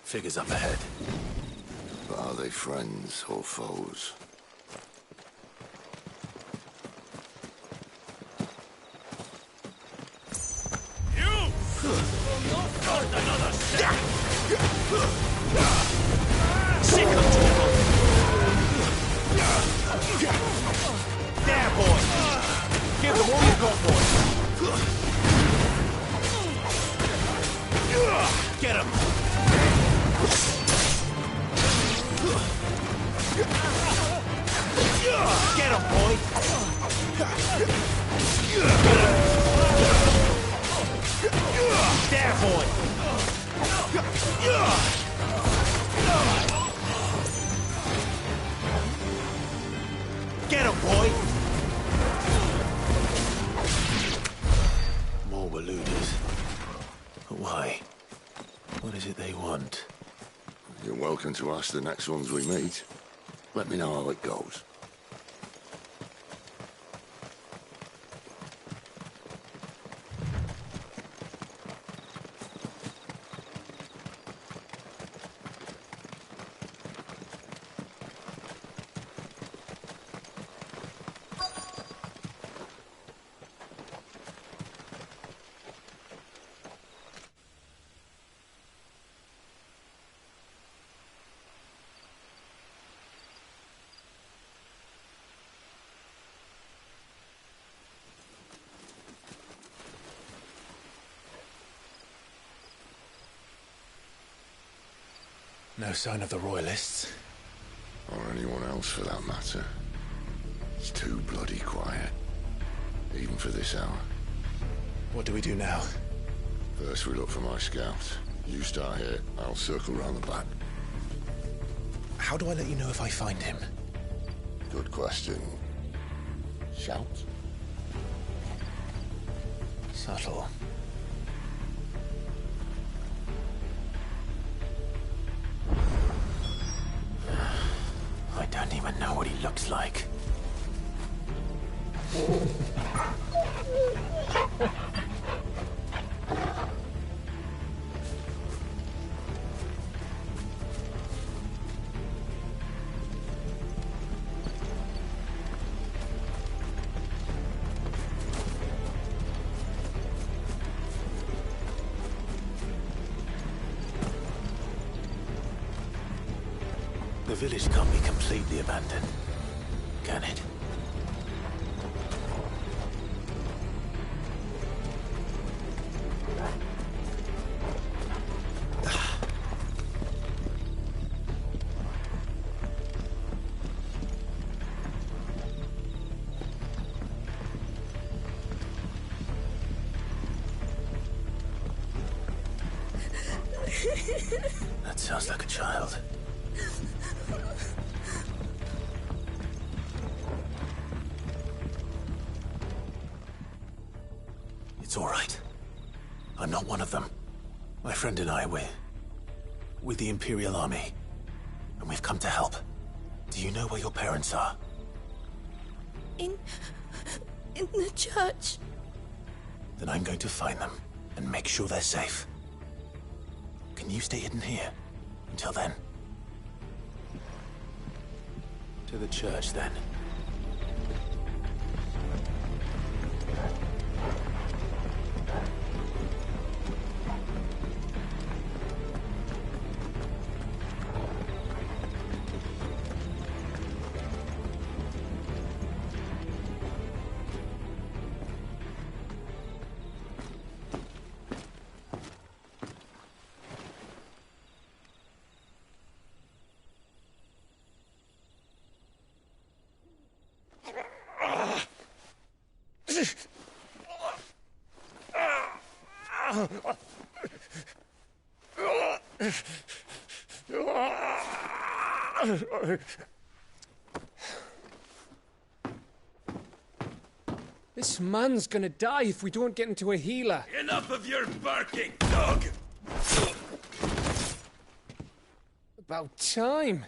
Figures up ahead. But are they friends or foes? There, boy! Give them all you got, boy! Get him! Get him, boy! There, boy! Get him, boy! More Waluders. But why? What is it they want? You're welcome to ask the next ones we meet. Let me know how it goes. No sign of the Royalists. Or anyone else for that matter. It's too bloody quiet. Even for this hour. What do we do now? First we look for my scouts. You start here, I'll circle round the back. How do I let you know if I find him? Good question. Shout? Subtle. I don't even know what he looks like. The village can't be completely abandoned, can it? That sounds like a child. It's all right. I'm not one of them. My friend and I, we're with the Imperial Army. And we've come to help. Do you know where your parents are? In the church. Then I'm going to find them and make sure they're safe. Can you stay hidden here until then? To the church, then. This man's gonna die if we don't get into a healer. Enough of your barking, dog! About time.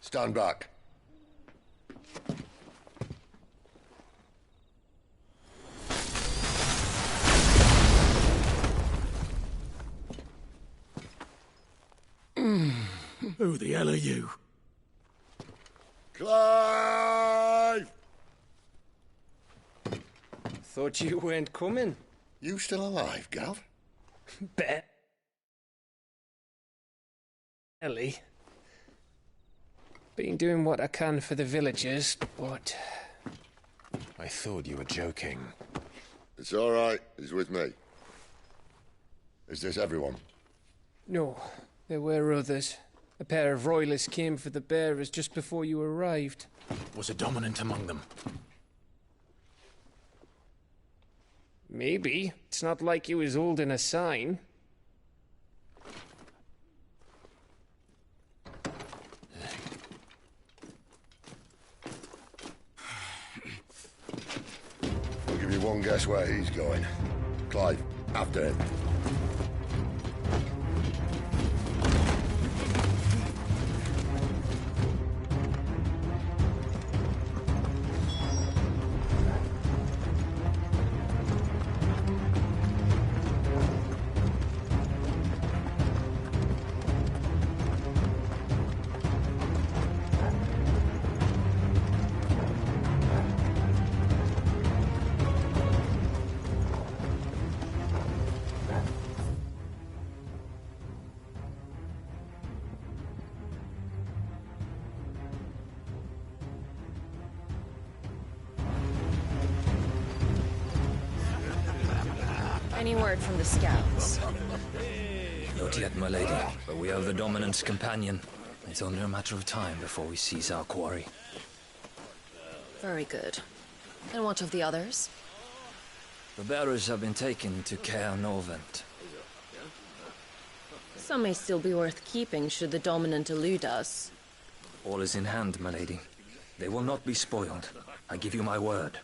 Stand back. Who the hell are you? Clive! Thought you weren't coming. You still alive, Gav? Bet. Ellie. Been doing what I can for the villagers, but... I thought you were joking. It's all right. He's with me. Is this everyone? No, there were others. A pair of royalists came for the bearers just before you arrived. Was a dominant among them? Maybe. It's not like he was holding a sign. I'll give you one guess where he's going. Clive, after him. Any word from the scouts? Not yet, my lady, but we have the Dominant's companion. It's only a matter of time before we seize our quarry. Very good. And what of the others? The bearers have been taken to Caer Norvent. Some may still be worth keeping should the Dominant elude us. All is in hand, my lady. They will not be spoiled. I give you my word.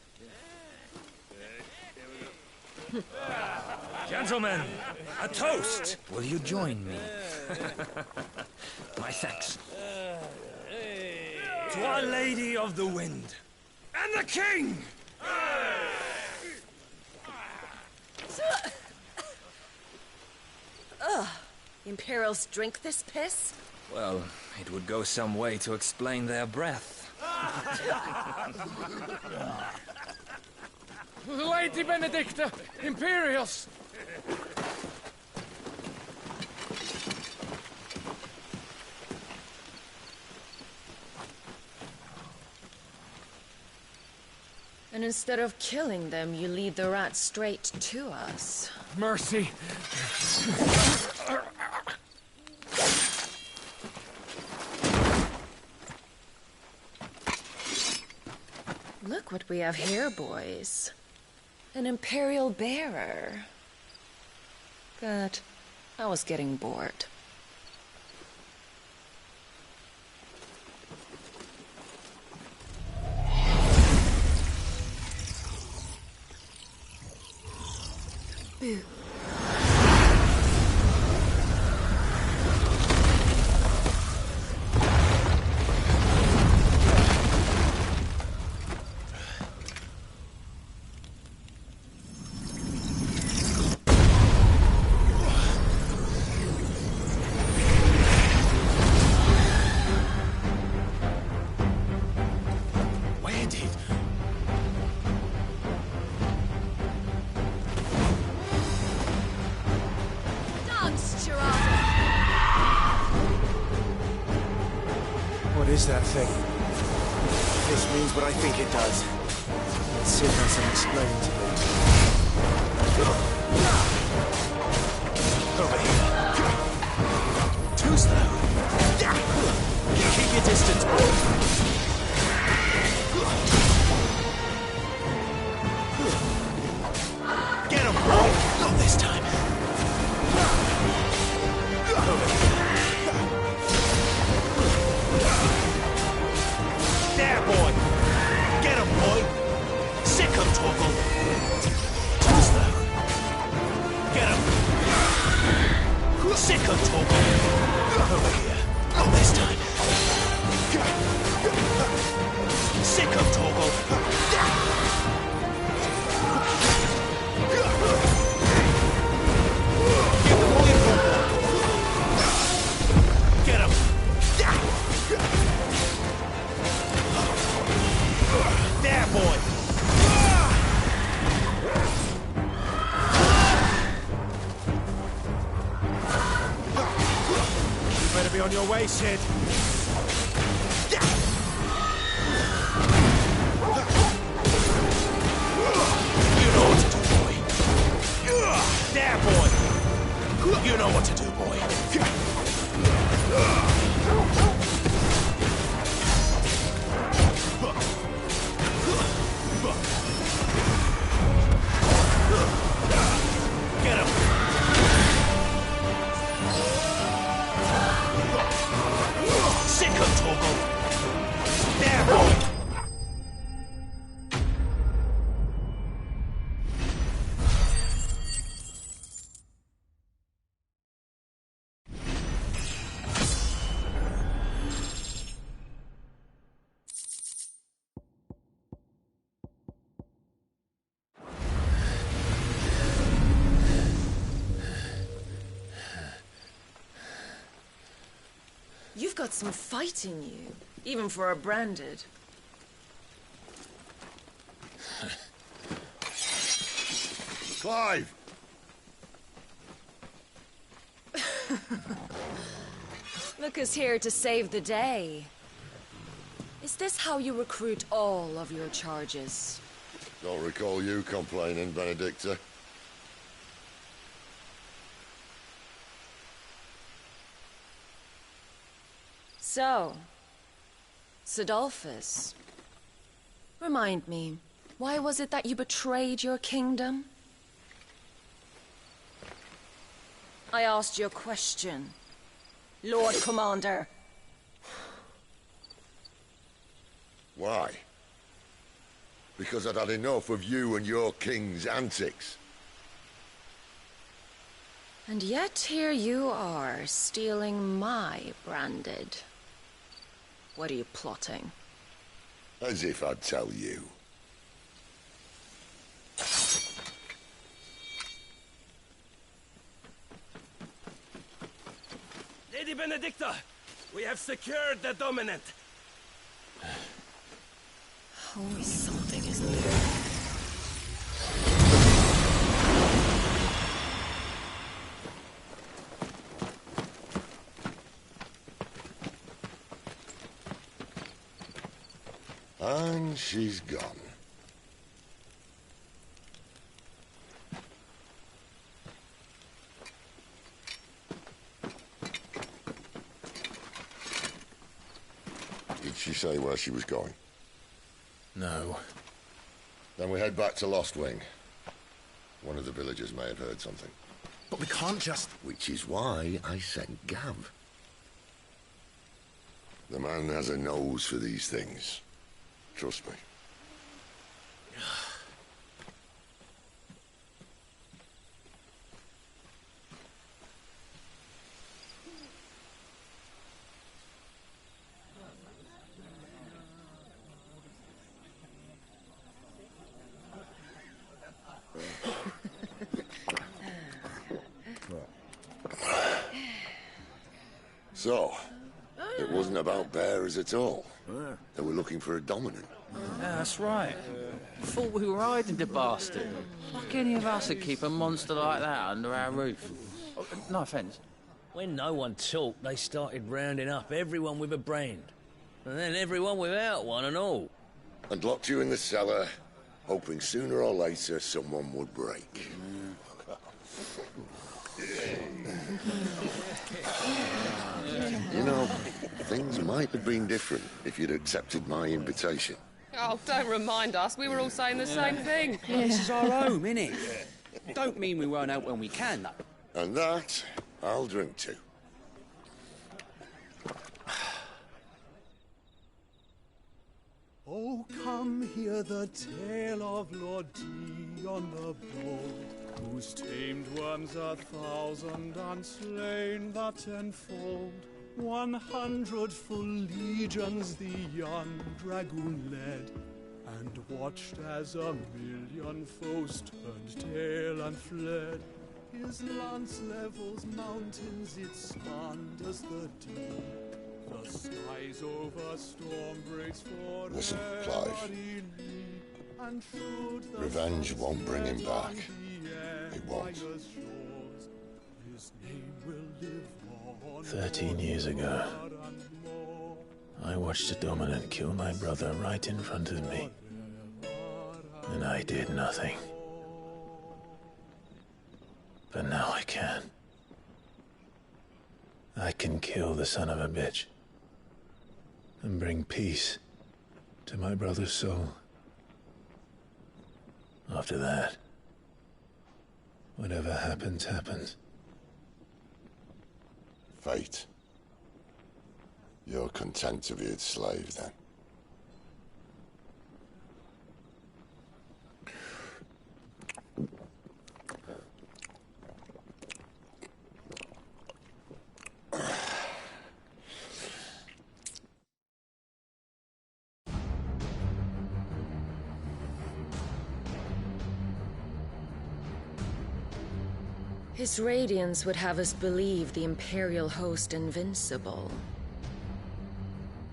Gentlemen, a toast! Will you join me? My thanks. To Our Lady of the Wind. And the King! Ugh. Imperials drink this piss? Well, it would go some way to explain their breath. Lady Benedicta! Imperials! And instead of killing them, you lead the rats straight to us. Mercy! Look what we have here, boys. An Imperial bearer. Good. I was getting bored. Boo. What is that thing? This means what I think it does. Sid has some explaining to do. Over here. Too slow. Keep your distance, boy. Get him, boy. Not this time. Over here. There, boy! Get him, boy! Sick him, Torgal! Too slow. Get him! Sick him, Torgal! Over here. Not this time. way, Sid. You know what to do, boy. There, boy. You know what to do, boy. Get him. Sick of Toggle. There, boy. You've got some fight in you, even for a branded. Clive! Look here to save the day. Is this how you recruit all of your charges? Don't recall you complaining, Benedicta. So, Sidolphus, remind me, why was it that you betrayed your kingdom? I asked you a question, Lord Commander. Why? Because I'd had enough of you and your king's antics. And yet here you are, stealing my branded. What are you plotting? As if I'd tell you. Lady Benedicta, we have secured the dominant. Always something, isn't there? And she's gone. Did she say where she was going? No. Then we head back to Lost Wing. One of the villagers may have heard something. But we can't just... Which is why I sent Gav. The man has a nose for these things. Trust me. So, it wasn't about bearers at all. They were looking for a dominant. Yeah, that's right. Thought we were hiding the bastard. Like any of us would keep a monster like that under our roof. Oh, no offence. When no one talked, they started rounding up everyone with a brand. And then everyone without one and all. And locked you in the cellar, hoping sooner or later someone would break. You know, things might have been different if you'd accepted my invitation. Oh, don't remind us. We were all saying the same thing. This is our home, innit? Don't mean we won't out when we can, though. And that, I'll drink to. Oh, come hear the tale of Lord Dion the Bold, whose tamed worms 1,000 and slain the tenfold. 100 full legions the young dragoon led, and watched as 1,000,000 foes turned tail and fled. His lance levels mountains, it spanned as the dew. The skies over storm breaks for Listen, Clive. and should the Revenge won't bring him back. It won't. his name will live on. 13 years ago, I watched a dominant kill my brother right in front of me. And I did nothing. But now I can. I can kill the son of a bitch and bring peace to my brother's soul. After that, whatever happens, happens. Fate. You're content to be its slave, then? His radiance would have us believe the Imperial host invincible.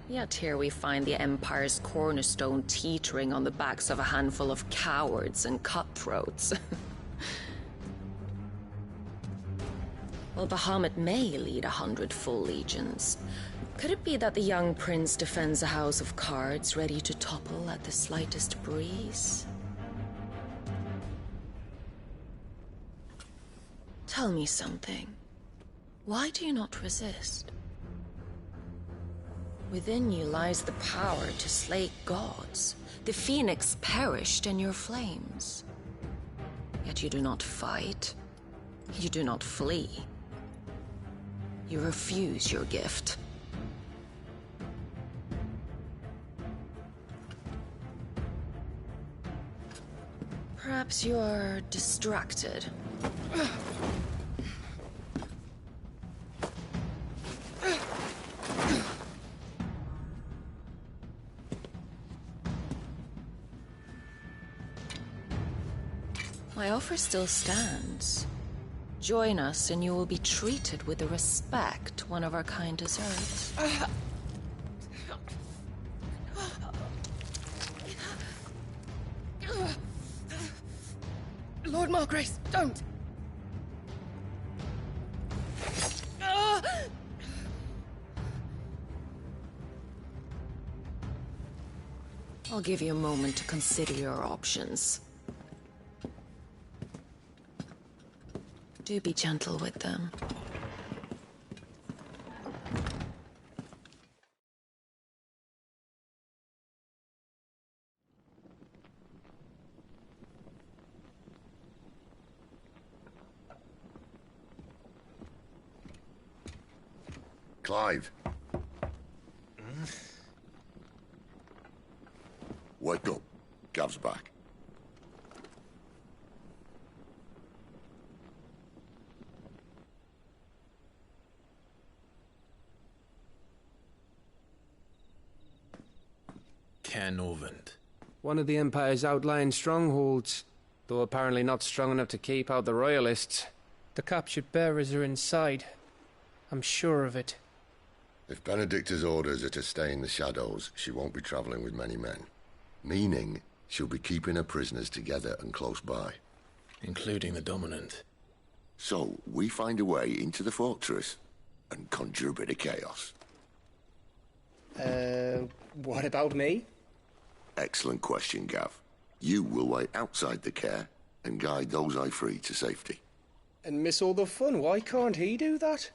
Yet here we find the Empire's cornerstone teetering on the backs of a handful of cowards and cutthroats. While Bahamut may lead 100 full legions, could it be that the young prince defends a house of cards ready to topple at the slightest breeze? Tell me something. Why do you not resist? Within you lies the power to slay gods. The phoenix perished in your flames. Yet you do not fight. You do not flee. You refuse your gift. Perhaps you are distracted. My offer still stands. Join us and you will be treated with the respect one of our kind deserves. Lord Margrace, don't! I'll give you a moment to consider your options. Do be gentle with them. Clive. Wake up. Gav's back. Caernarvon. One of the Empire's outlying strongholds, though apparently not strong enough to keep out the Royalists. The captured bearers are inside. I'm sure of it. If Benedicta's orders are to stay in the shadows, she won't be travelling with many men. Meaning, she'll be keeping her prisoners together and close by. Including the Dominant. So, we find a way into the fortress and conjure a bit of chaos. What about me? Excellent question, Gav. You will wait outside the care and guide those I free to safety. And miss all the fun. Why can't he do that?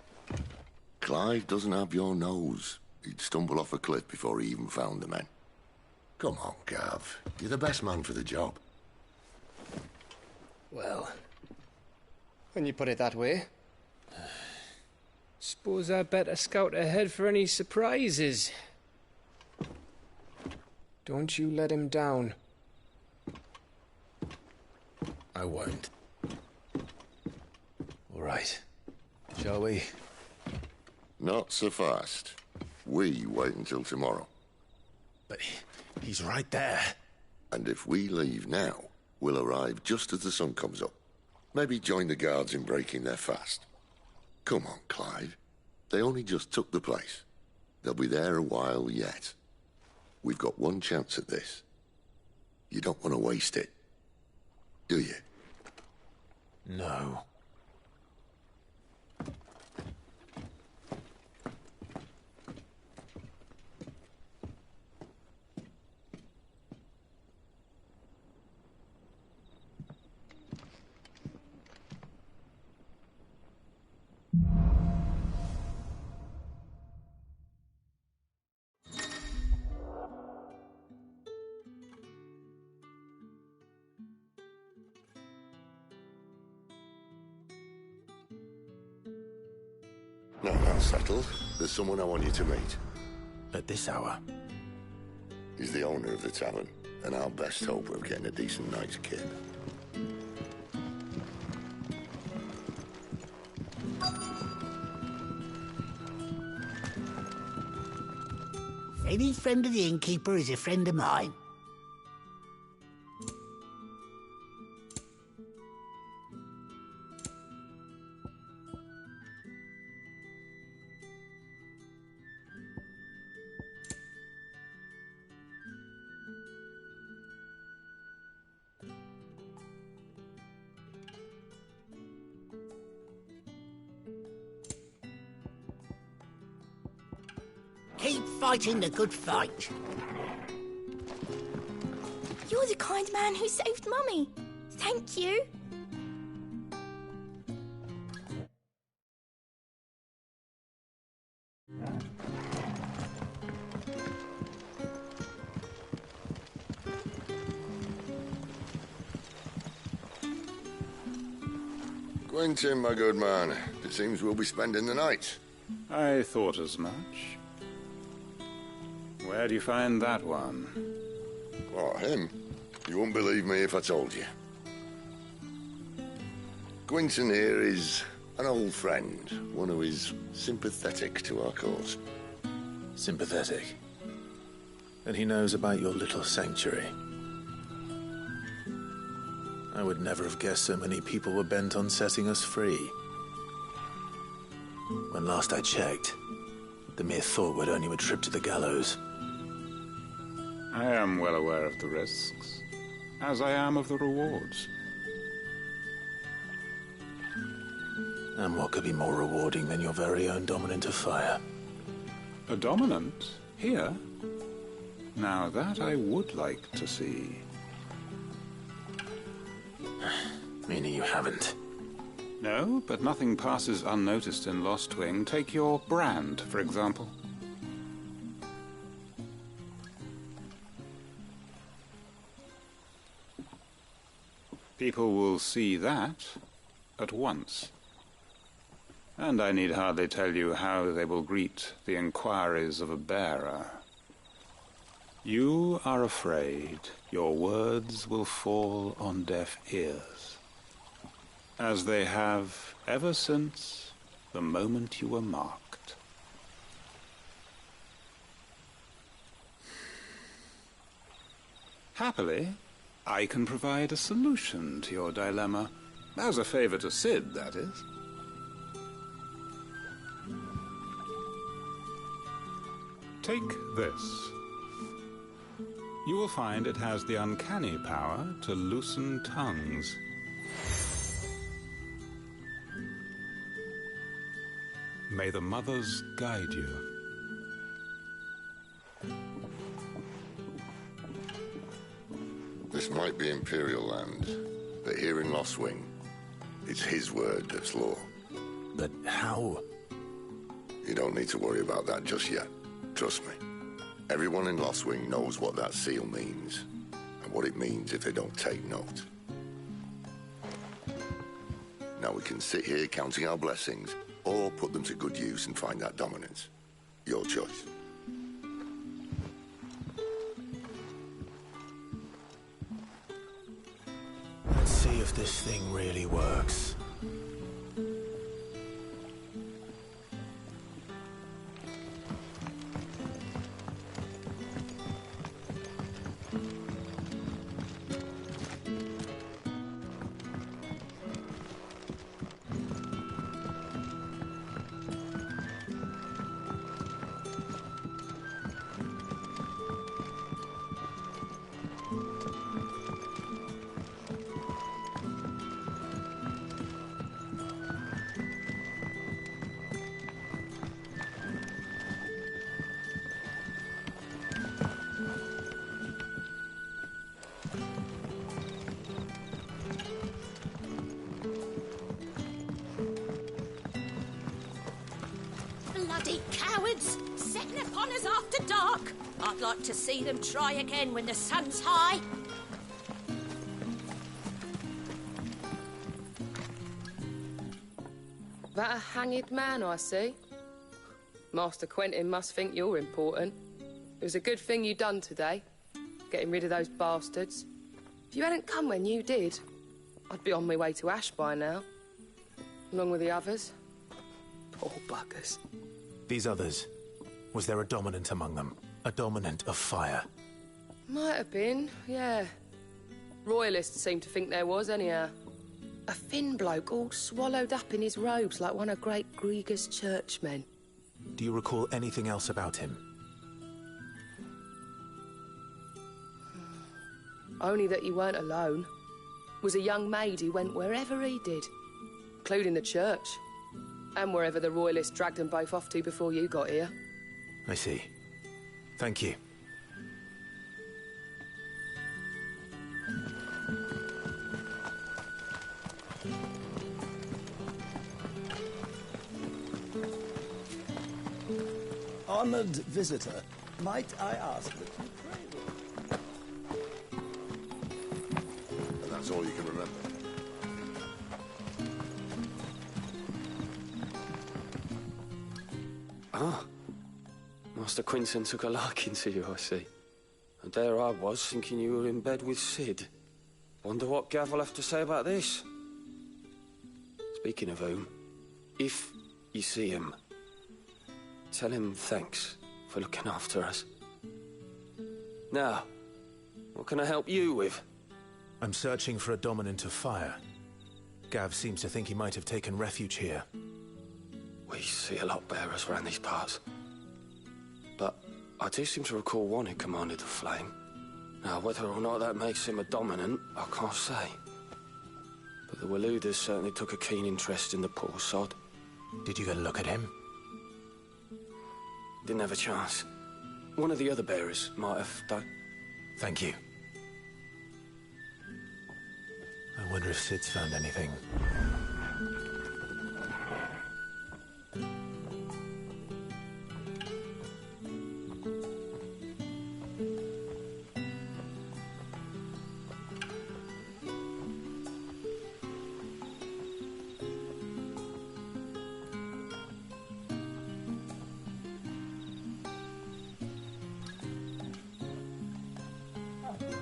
Clive doesn't have your nose. He'd stumble off a cliff before he even found the men. Come on, Gav. You're the best man for the job. Well, when you put it that way. Suppose I better scout ahead for any surprises. Don't you let him down. I won't. All right. Shall we? Not so fast. We wait until tomorrow. But he's right there. And if we leave now, we'll arrive just as the sun comes up. Maybe join the guards in breaking their fast. Come on, Clive. They only just took the place. They'll be there a while yet. We've got one chance at this. You don't want to waste it, do you? No. No, that's settled. There's someone I want you to meet. At this hour? He's the owner of the tavern, and our best hope of getting a decent night's kid. Any friend of the innkeeper is a friend of mine. Keep fighting the good fight. You're the kind man who saved Mummy. Thank you. Quentin, my good man. It seems we'll be spending the night. I thought as much. Where do you find that one? What, him? You wouldn't believe me if I told you. Quentin here is an old friend, one who is sympathetic to our cause. Sympathetic? And he knows about your little sanctuary. I would never have guessed so many people were bent on setting us free. When last I checked, the mere thought would earn you a trip to the gallows. I am well aware of the risks, as I am of the rewards. And what could be more rewarding than your very own dominant of fire? A dominant? Here? Now that I would like to see. Meaning you haven't? No, but nothing passes unnoticed in Lost Wing. Take your brand, for example. People will see that at once. And I need hardly tell you how they will greet the inquiries of a bearer. You are afraid your words will fall on deaf ears, as they have ever since the moment you were marked. Happily, I can provide a solution to your dilemma. As a favor to Sid, that is. Take this. You will find it has the uncanny power to loosen tongues. May the mothers guide you. This might be Imperial land, but here in Lost Wing, it's his word that's law. But how? You don't need to worry about that just yet. Trust me. Everyone in Lost Wing knows what that seal means, and what it means if they don't take note. Now we can sit here counting our blessings, or put them to good use and find that dominance. Your choice. Let's see if this thing really works. Bloody cowards! Setting upon us after dark! I'd like to see them try again when the sun's high. That a hanged man, I see. Master Quentin must think you're important. It was a good thing you done today, getting rid of those bastards. If you hadn't come when you did, I'd be on my way to Ash by now, along with the others. Poor buggers. These others, was there a dominant among them? A dominant of fire? Might have been, yeah. Royalists seem to think there was, anyhow. A thin bloke all swallowed up in his robes like one of Great Gregor's churchmen. Do you recall anything else about him? Only that he weren't alone. Was a young maid who went wherever he did, including the church, and wherever the Royalists dragged them both off to before you got here. I see. Thank you. Honored visitor, might I ask that you pray with? And that's all you can remember. Ah. Master Quinton took a liking to you, I see. And there I was, thinking you were in bed with Sid. Wonder what Gav will have to say about this. Speaking of whom, if you see him, tell him thanks for looking after us. Now, what can I help you with? I'm searching for a dominant of fire. Gav seems to think he might have taken refuge here. We see a lot bearers around these parts. But I do seem to recall one who commanded the flame. Now, whether or not that makes him a dominant, I can't say. But the Waluders certainly took a keen interest in the poor sod. Did you get a look at him? Didn't have a chance. One of the other bearers might have done. Thank you. I wonder if Sid's found anything.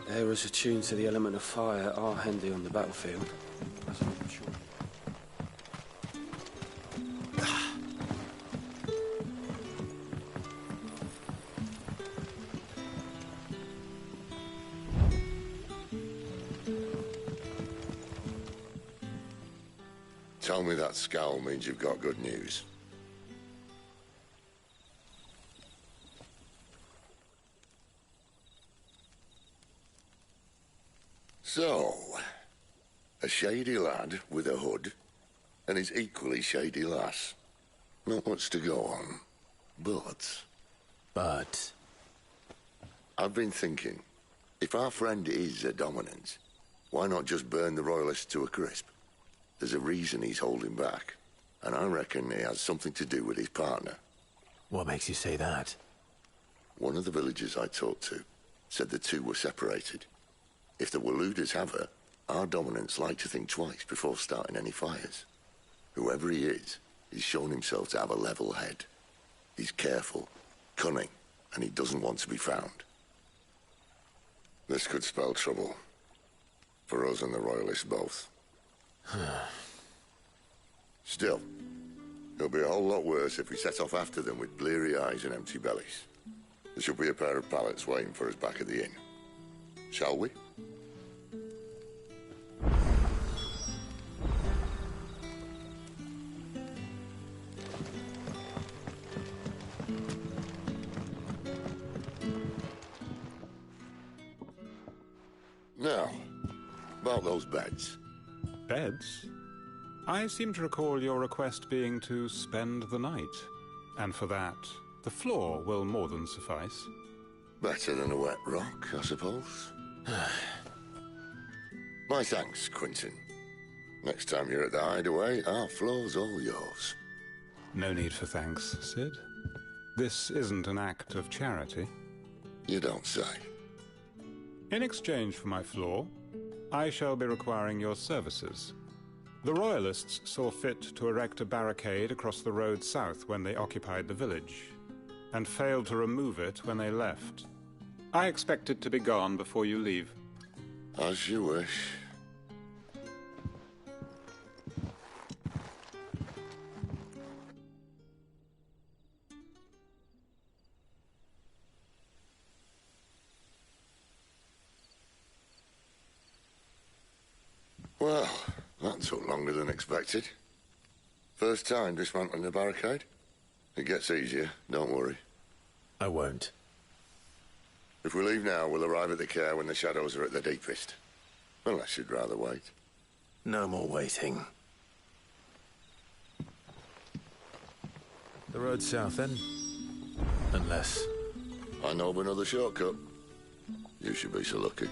Bearers attuned to the element of fire are handy on the battlefield. Tell me that scowl means you've got good news. So, a shady lad with a hood, and his equally shady lass. Not much to go on, but... I've been thinking, if our friend is a dominant, why not just burn the Royalists to a crisp? There's a reason he's holding back, and I reckon he has something to do with his partner. What makes you say that? One of the villagers I talked to said the two were separated. If the Waluders have her, our dominants like to think twice before starting any fires. Whoever he is, he's shown himself to have a level head. He's careful, cunning, and he doesn't want to be found. This could spell trouble. For us and the Royalists both. Still, it'll be a whole lot worse if we set off after them with bleary eyes and empty bellies. There should be a pair of pallets waiting for us back at the inn. Shall we? Now, about those beds. Beds? I seem to recall your request being to spend the night. And for that, the floor will more than suffice. Better than a wet rock, I suppose. My thanks, Quinton. Next time you're at the hideaway, our floor's all yours. No need for thanks, Sid. This isn't an act of charity. You don't say. In exchange for my floor, I shall be requiring your services. The Royalists saw fit to erect a barricade across the road south when they occupied the village, and failed to remove it when they left. I expect it to be gone before you leave. As you wish. Well, that took longer than expected. First time dismantling the barricade? It gets easier, don't worry. I won't. If we leave now, we'll arrive at the care when the shadows are at the deepest. Unless you'd rather wait. No more waiting. The road south, then? Unless... I know of another shortcut. You should be so lucky.